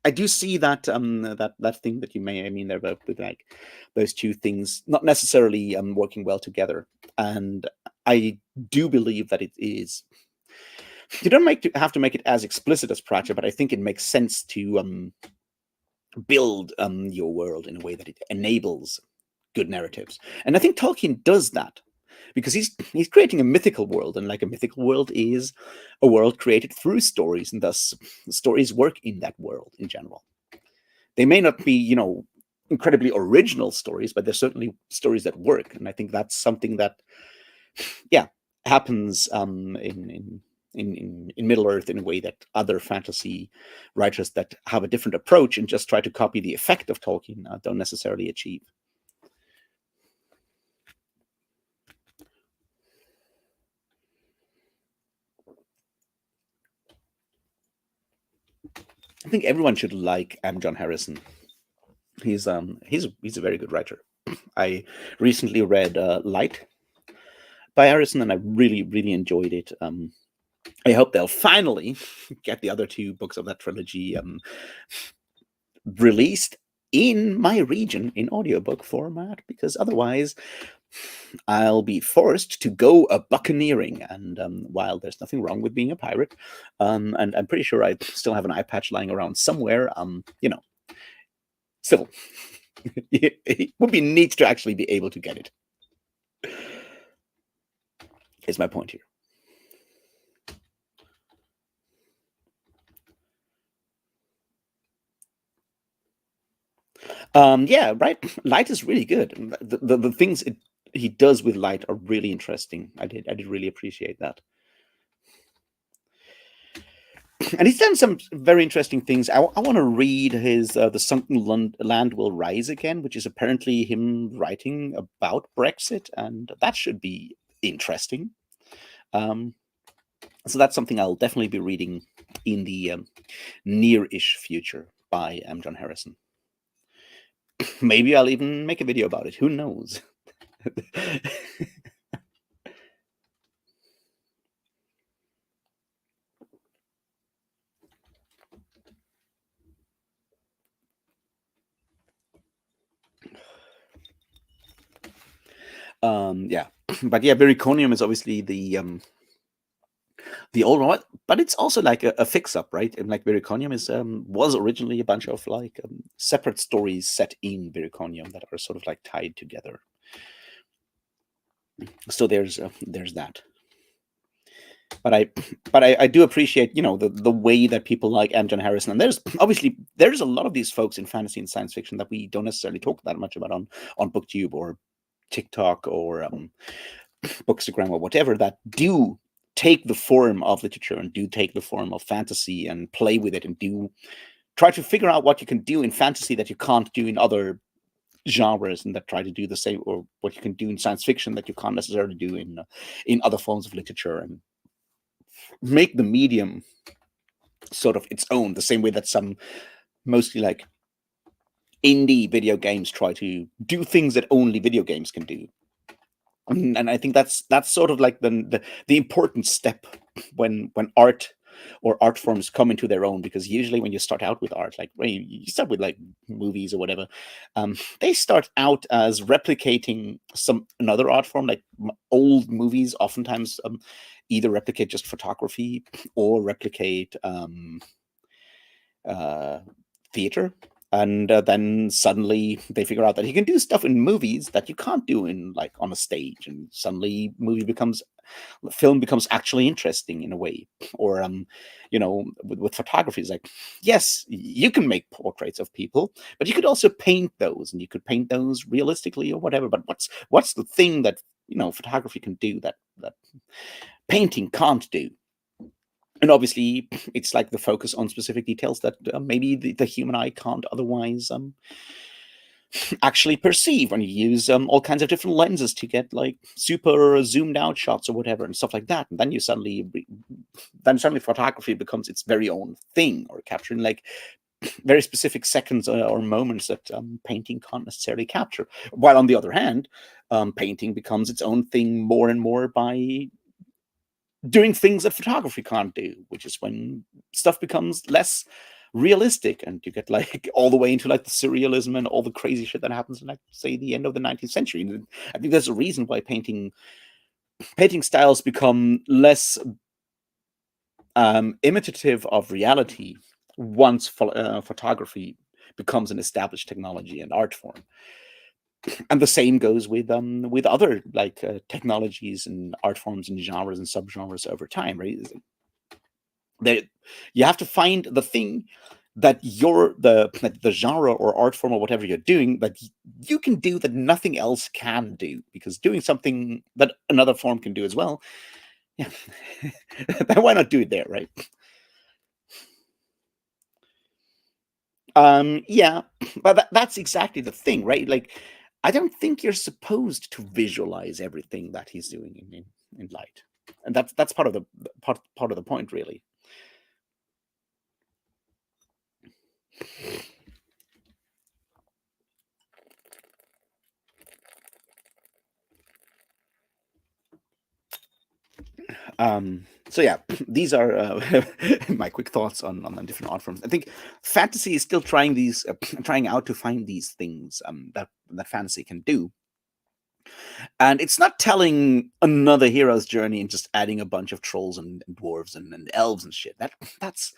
Speaker 1: I do see that that thing that you may mean there about with like those two things not necessarily working well together, and I do believe that it is. You don't have to make it as explicit as Pratchett, but I think it makes sense to build your world in a way that it enables good narratives, and I think Tolkien does that because he's creating a mythical world, and like a mythical world is a world created through stories, and thus stories work in that world in general. They may not be, incredibly original stories, but they're certainly stories that work, and I think that's something that, yeah, happens in Middle Earth in a way that other fantasy writers that have a different approach and just try to copy the effect of Tolkien don't necessarily achieve. I think everyone should like John Harrison. He's a very good writer. I recently read Light by Harrison, and I really enjoyed it. I hope they'll finally get the other two books of that trilogy released in my region in audiobook format, because otherwise I'll be forced to go a buccaneering. And while there's nothing wrong with being a pirate, and I'm pretty sure I still have an eye patch lying around somewhere, still, it would be neat to actually be able to get it. Is my point here. Yeah, right. Light is really good. The things he does with Light are really interesting. I did really appreciate that. And he's done some very interesting things. I want to read his The Sunken Land Will Rise Again, which is apparently him writing about Brexit, and that should be interesting. So that's something I'll definitely be reading in the near-ish future by John Harrison. Maybe I'll even make a video about it. Who knows? Yeah, but yeah, Bericonium is obviously the old one, but it's also like a fix-up, right? And like Bericonium is was originally a bunch of like separate stories set in Bericonium that are sort of like tied together. So there's that. But I do appreciate, you know, the way that people like M. John Harrison, and there's a lot of these folks in fantasy and science fiction that we don't necessarily talk that much about on BookTube or TikTok or Bookstagram or whatever, that do take the form of literature and do take the form of fantasy and play with it and do try to figure out what you can do in fantasy that you can't do in other genres, and that try to do the same, or what you can do in science fiction that you can't necessarily do in other forms of literature, and make the medium sort of its own, the same way that some mostly like indie video games try to do things that only video games can do. And I think that's sort of like the important step when art or art forms come into their own, because usually when you start out with art, like when you start with like movies or whatever, they start out as replicating some another art form. Like old movies oftentimes either replicate just photography or replicate theater, and then suddenly they figure out that you can do stuff in movies that you can't do in like on a stage, and suddenly film becomes actually interesting in a way. Or you know, with photography, it's like, yes, you can make portraits of people, but you could also paint those, and you could paint those realistically or whatever. But what's the thing that, you know, photography can do that painting can't do? And obviously it's like the focus on specific details that maybe the human eye can't otherwise actually perceive, when you use all kinds of different lenses to get like super zoomed out shots or whatever and stuff like that. And then then suddenly photography becomes its very own thing, or capturing like very specific seconds or moments that painting can't necessarily capture. While on the other hand, painting becomes its own thing more and more by doing things that photography can't do, which is when stuff becomes less realistic, and you get like all the way into like the surrealism and all the crazy shit that happens in, like, say, the end of the 19th century. And I think there's a reason why painting styles become less imitative of reality once photography becomes an established technology and art form. And the same goes with other like technologies and art forms and genres and subgenres over time, right? That you have to find the thing that the genre or art form or whatever you're doing that you can do that nothing else can do, because doing something that another form can do as well, yeah, then why not do it there, right? Yeah, but that's exactly the thing, right? Like, I don't think you're supposed to visualize everything that he's doing in light, and that's part of the part of the point, really. So yeah, these are my quick thoughts on the different art forms. I think fantasy is still trying out to find these things that fantasy can do, and it's not telling another hero's journey and just adding a bunch of trolls and dwarves and elves and shit. That's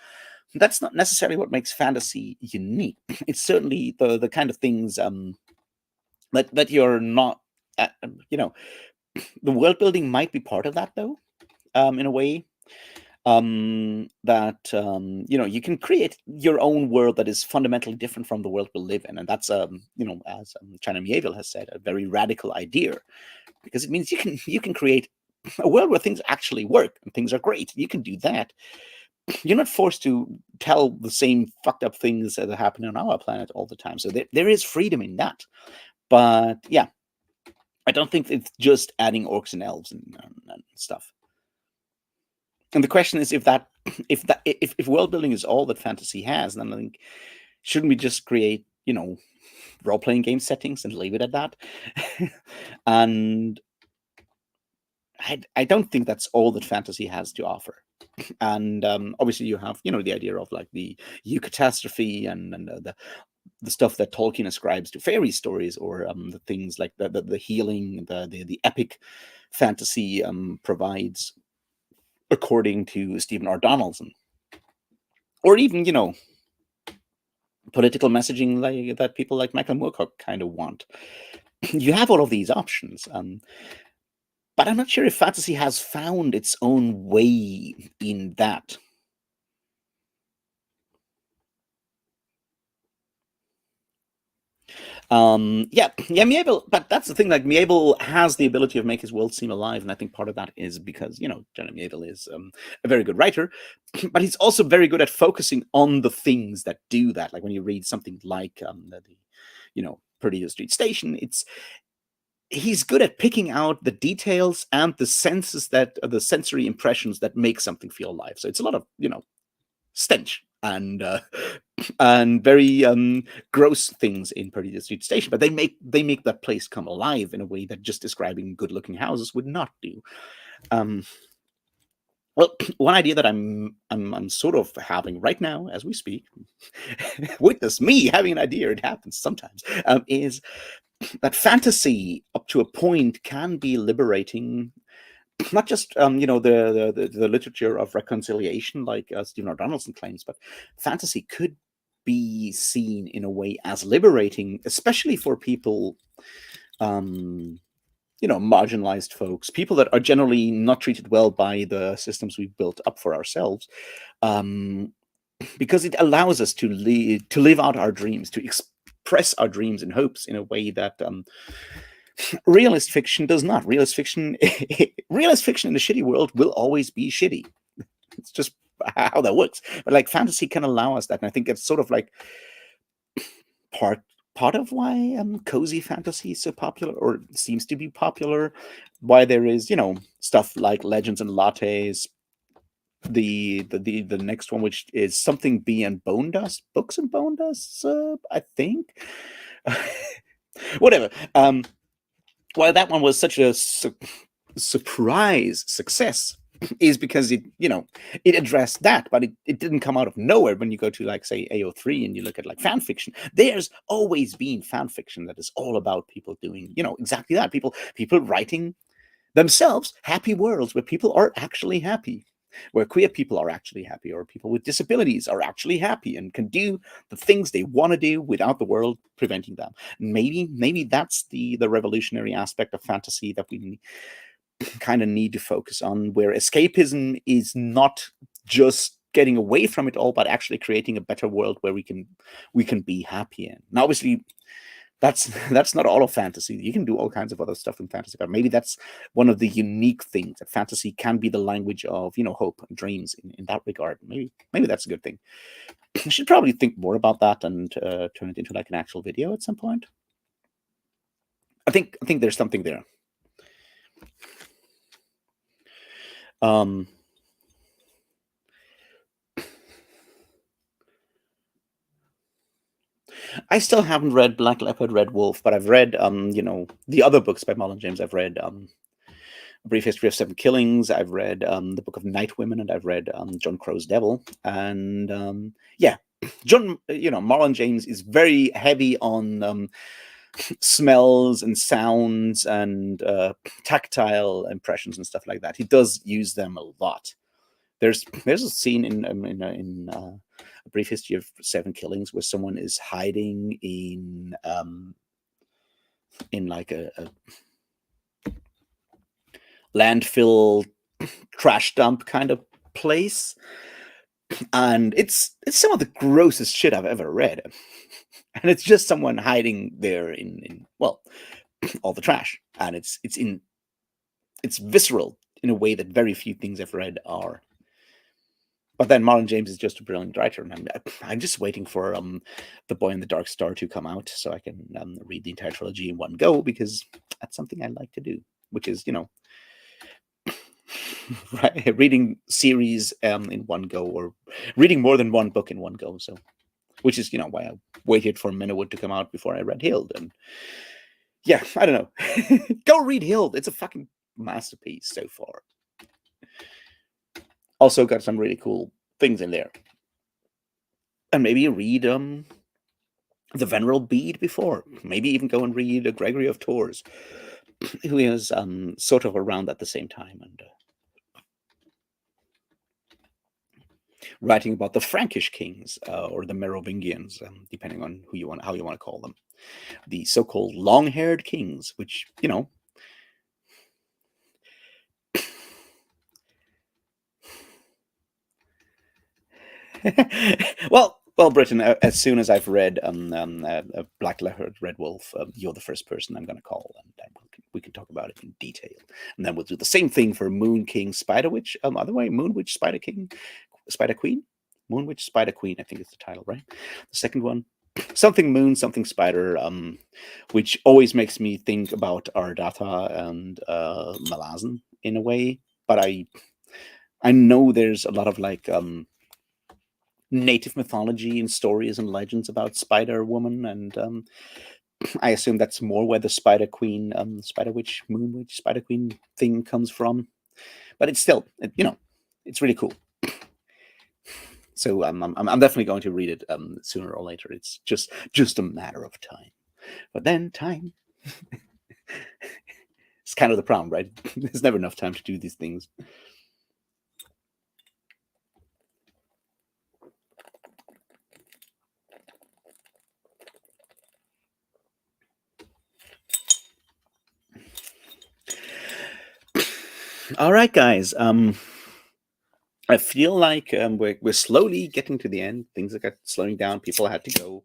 Speaker 1: not necessarily what makes fantasy unique. It's certainly the kind of things that you're not, you know, the world building might be part of that, though, in a way. That you know, you can create your own world that is fundamentally different from the world we live in, and that's you know, as China Mieville has said, a very radical idea, because it means you can create a world where things actually work and things are great. You can do that. You're not forced to tell the same fucked up things that are happening on our planet all the time. So there is freedom in that. But yeah, I don't think it's just adding orcs and elves and stuff. And the question is, if world building is all that fantasy has, then I think, shouldn't we just create, you know, role playing game settings and leave it at that? And I don't think that's all that fantasy has to offer. And obviously, you have, you know, the idea of like the eucatastrophe and the stuff that Tolkien ascribes to fairy stories, or the things like the healing, the epic fantasy provides, according to Stephen R. Donaldson, or even political messaging like that people like Michael Moorcock kind of want. You have all of these options, but I'm not sure if fantasy has found its own way in that. Yeah, Miebel, but that's the thing. Like, Miebel has the ability of make his world seem alive, and I think part of that is because Johnny Miebel is a very good writer, but he's also very good at focusing on the things that do that. Like when you read something like Perdido Street Station, he's good at picking out the details and the sensory impressions that make something feel alive. So it's a lot of stench and very gross things in Perdido Street Station, but they make that place come alive in a way that just describing good-looking houses would not do. Well, one idea that I'm sort of having right now as we speak, witness me having an idea, it happens sometimes, is that fantasy up to a point can be liberating. Not just the literature of reconciliation, like Stephen R. Donaldson claims, but fantasy could be seen in a way as liberating, especially for people, marginalized folks, people that are generally not treated well by the systems we've built up for ourselves, because it allows us to live out our dreams, to express our dreams and hopes in a way that realist fiction does not. Realist fiction in a shitty world will always be shitty. It's just how that works. But like fantasy can allow us that, and I think it's sort of like part of why cozy fantasy is so popular, or seems to be popular. Why there is stuff like Legends and Lattes. The next one, which is something B and Bone Dust, Books and Bone Dust, I think. Whatever. Why that one was such a surprise success is because it addressed that, but it didn't come out of nowhere. When you go to, like, say, AO3 and you look at like fan fiction, there's always been fan fiction that is all about people doing exactly that. People writing themselves happy worlds where people are actually happy, where queer people are actually happy, or people with disabilities are actually happy and can do the things they want to do without the world preventing them. Maybe that's the revolutionary aspect of fantasy that we kind of need to focus on, where escapism is not just getting away from it all, but actually creating a better world where we can be happy in. Now, obviously, that's not all of fantasy. You can do all kinds of other stuff in fantasy, but maybe that's one of the unique things, that fantasy can be the language of hope and dreams in that regard. Maybe that's a good thing. I should probably think more about that and turn it into like an actual video at some point. I think there's something there. I still haven't read Black Leopard, Red Wolf, but I've read the other books by Marlon James. I've read A Brief History of Seven Killings. I've read the Book of Night Women, and I've read John Crow's Devil. And yeah, Marlon James is very heavy on smells and sounds and tactile impressions and stuff like that. He does use them a lot. There's a scene in A Brief History of Seven Killings where someone is hiding in like a landfill trash dump kind of place, and it's some of the grossest shit I've ever read. And it's just someone hiding there in all the trash, and it's visceral in a way that very few things I've read are. But then Marlon James is just a brilliant writer, and I'm just waiting for The Boy in the Dark Star to come out so I can read the entire trilogy in one go, because that's something I like to do, which is reading series in one go, or reading more than one book in one go. So, which is why I waited for Miniwood to come out before I read Hild. And yeah, I don't know. Go read Hild. It's a fucking masterpiece so far. Also got some really cool things in there. And maybe read the Venerable Bede before. Maybe even go and read Gregory of Tours, who is sort of around at the same time, and writing about the Frankish kings or the Merovingians, depending on how you want to call them, the so-called long-haired kings, which well, Britain. As soon as I've read Black Leopard, Red Wolf, you're the first person I'm going to call, and we can talk about it in detail. And then we'll do the same thing for Moon King, Spider Witch. Other way, Moon Witch, Spider King, Spider Queen, Moon Witch, Spider Queen. I think is the title, right? The second one, something Moon, something Spider, which always makes me think about Ardata and Malazan in a way. But I know there's a lot of like native mythology and stories and legends about Spider Woman, and I assume that's more where the Spider Queen, Spider Witch, Moon Witch, Spider Queen thing comes from. But it's still, it's really cool. So I'm definitely going to read it sooner or later. It's just a matter of time. But then time, it's kind of the problem, right? There's never enough time to do these things. All right, guys. I feel like we're slowly getting to the end. Things are slowing down. People had to go.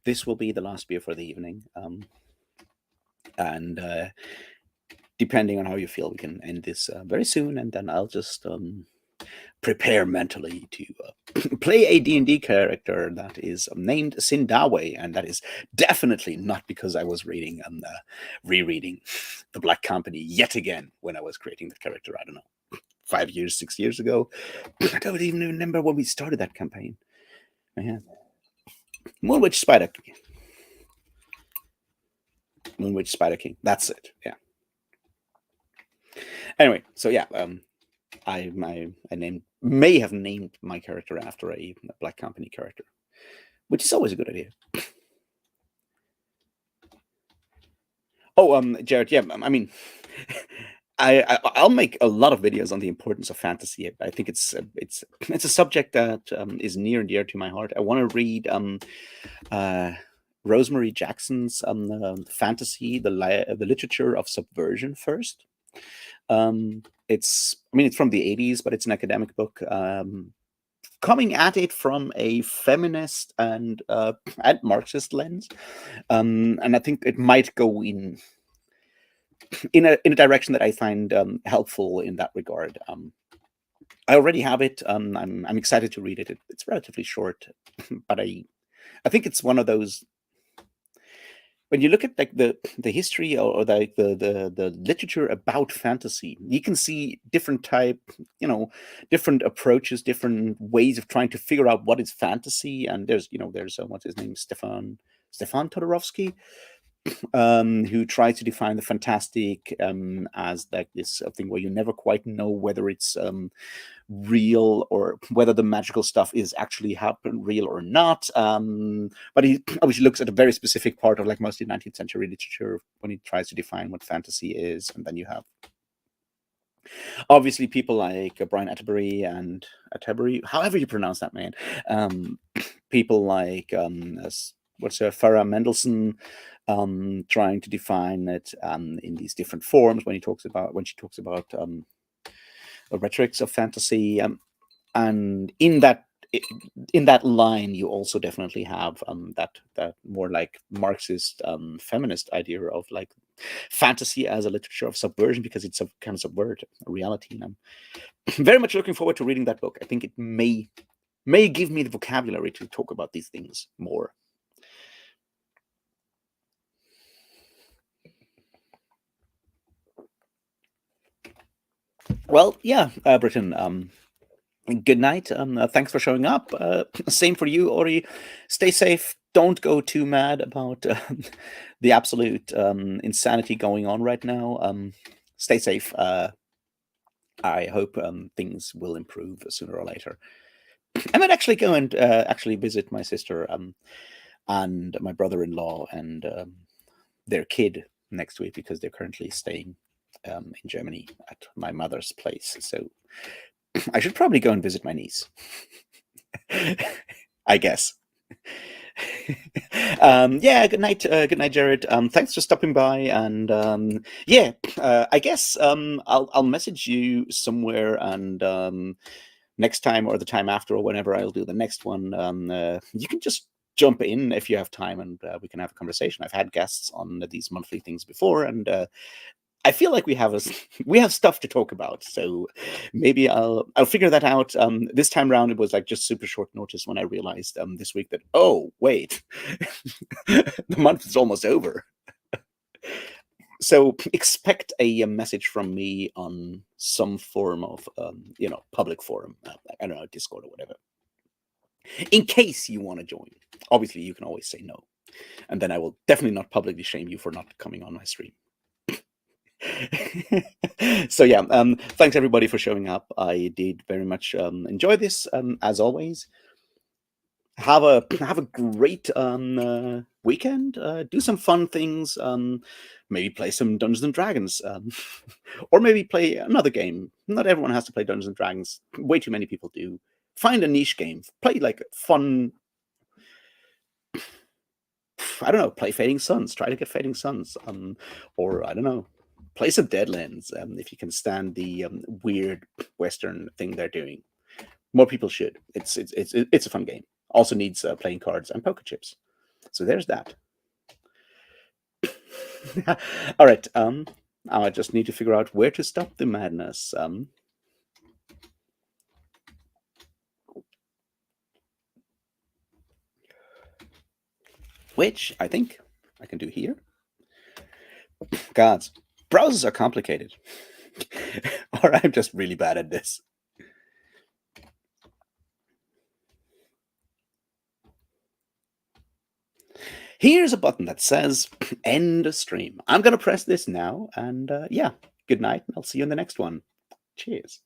Speaker 1: This will be the last beer for the evening. And depending on how you feel, we can end this very soon, and then I'll just prepare mentally to play a D&D character that is named Sindawe, and that is definitely not because I was reading and rereading The Black Company yet again when I was creating the character. I don't know, 5 years, 6 years ago. I don't even remember when we started that campaign. Yeah. Moonwitch Spider King. Moonwitch Spider King. That's it. Yeah. Anyway, so yeah, I may have named my character after a Black Company character, which is always a good idea. Oh, Jared, yeah, I mean, I'll make a lot of videos on the importance of fantasy. I think it's a subject that is near and dear to my heart. I want to read Rosemary Jackson's fantasy, the literature of subversion first. It's from the 80s, but it's an academic book. Coming at it from a feminist and Marxist lens, and I think it might go in a direction that I find helpful in that regard. I already have it. I'm excited to read it. It's relatively short, but I think it's one of those. When you look at like the history or like the literature about fantasy, you can see different different approaches, different ways of trying to figure out what is fantasy. And there's what's his name, Stefan Todorovsky, who tries to define the fantastic as like this thing where you never quite know whether it's real or whether the magical stuff is actually real or not. But he obviously looks at a very specific part of like mostly 19th century literature when he tries to define what fantasy is. And then you have obviously people like Brian Attebery, however you pronounce that man. People like Farah Mendelssohn, trying to define it in these different forms when she talks about the rhetorics of fantasy, and in that line you also definitely have that more like Marxist feminist idea of like fantasy as a literature of subversion, because it's a kind of subvert reality. And I'm very much looking forward to reading that book. I think it may give me the vocabulary to talk about these things more. Well, yeah, Britton, good night. Thanks for showing up. Same for you, Ori. Stay safe. Don't go too mad about the absolute insanity going on right now. Stay safe. I hope things will improve sooner or later. I might actually go and actually visit my sister and my brother-in-law and their kid next week because they're currently staying in Germany at my mother's place. So I should probably go and visit my niece. I guess. Yeah, good night, Jared. Thanks for stopping by, and yeah, I guess I'll message you somewhere, and next time or the time after or whenever I'll do the next one, you can just jump in if you have time, and we can have a conversation. I've had guests on these monthly things before, and I feel like we have stuff to talk about, so maybe I'll figure that out. This time around, it was like just super short notice when I realized this week that, oh wait, the month is almost over. So expect a message from me on some form of public forum. I don't know, Discord or whatever. In case you want to join, obviously you can always say no, and then I will definitely not publicly shame you for not coming on my stream. So yeah, thanks everybody for showing up. I did very much enjoy this, as always. Have a great weekend. Do some fun things. Maybe play some Dungeons and Dragons, or maybe play another game. Not everyone has to play Dungeons and Dragons. Way too many people do. Find a niche game. Play like fun. I don't know. Play Fading Suns. Try to get Fading Suns. Or I don't know. Play some Deadlands. If you can stand the weird Western thing they're doing. More people should. It's a fun game. Also needs playing cards and poker chips. So there's that. All right. I just need to figure out where to stop the madness. Which I think I can do here. Gods, browsers are complicated. Or I'm just really bad at this. Here's a button that says end stream. I'm going to press this now. And yeah, good night. I'll see you in the next one. Cheers.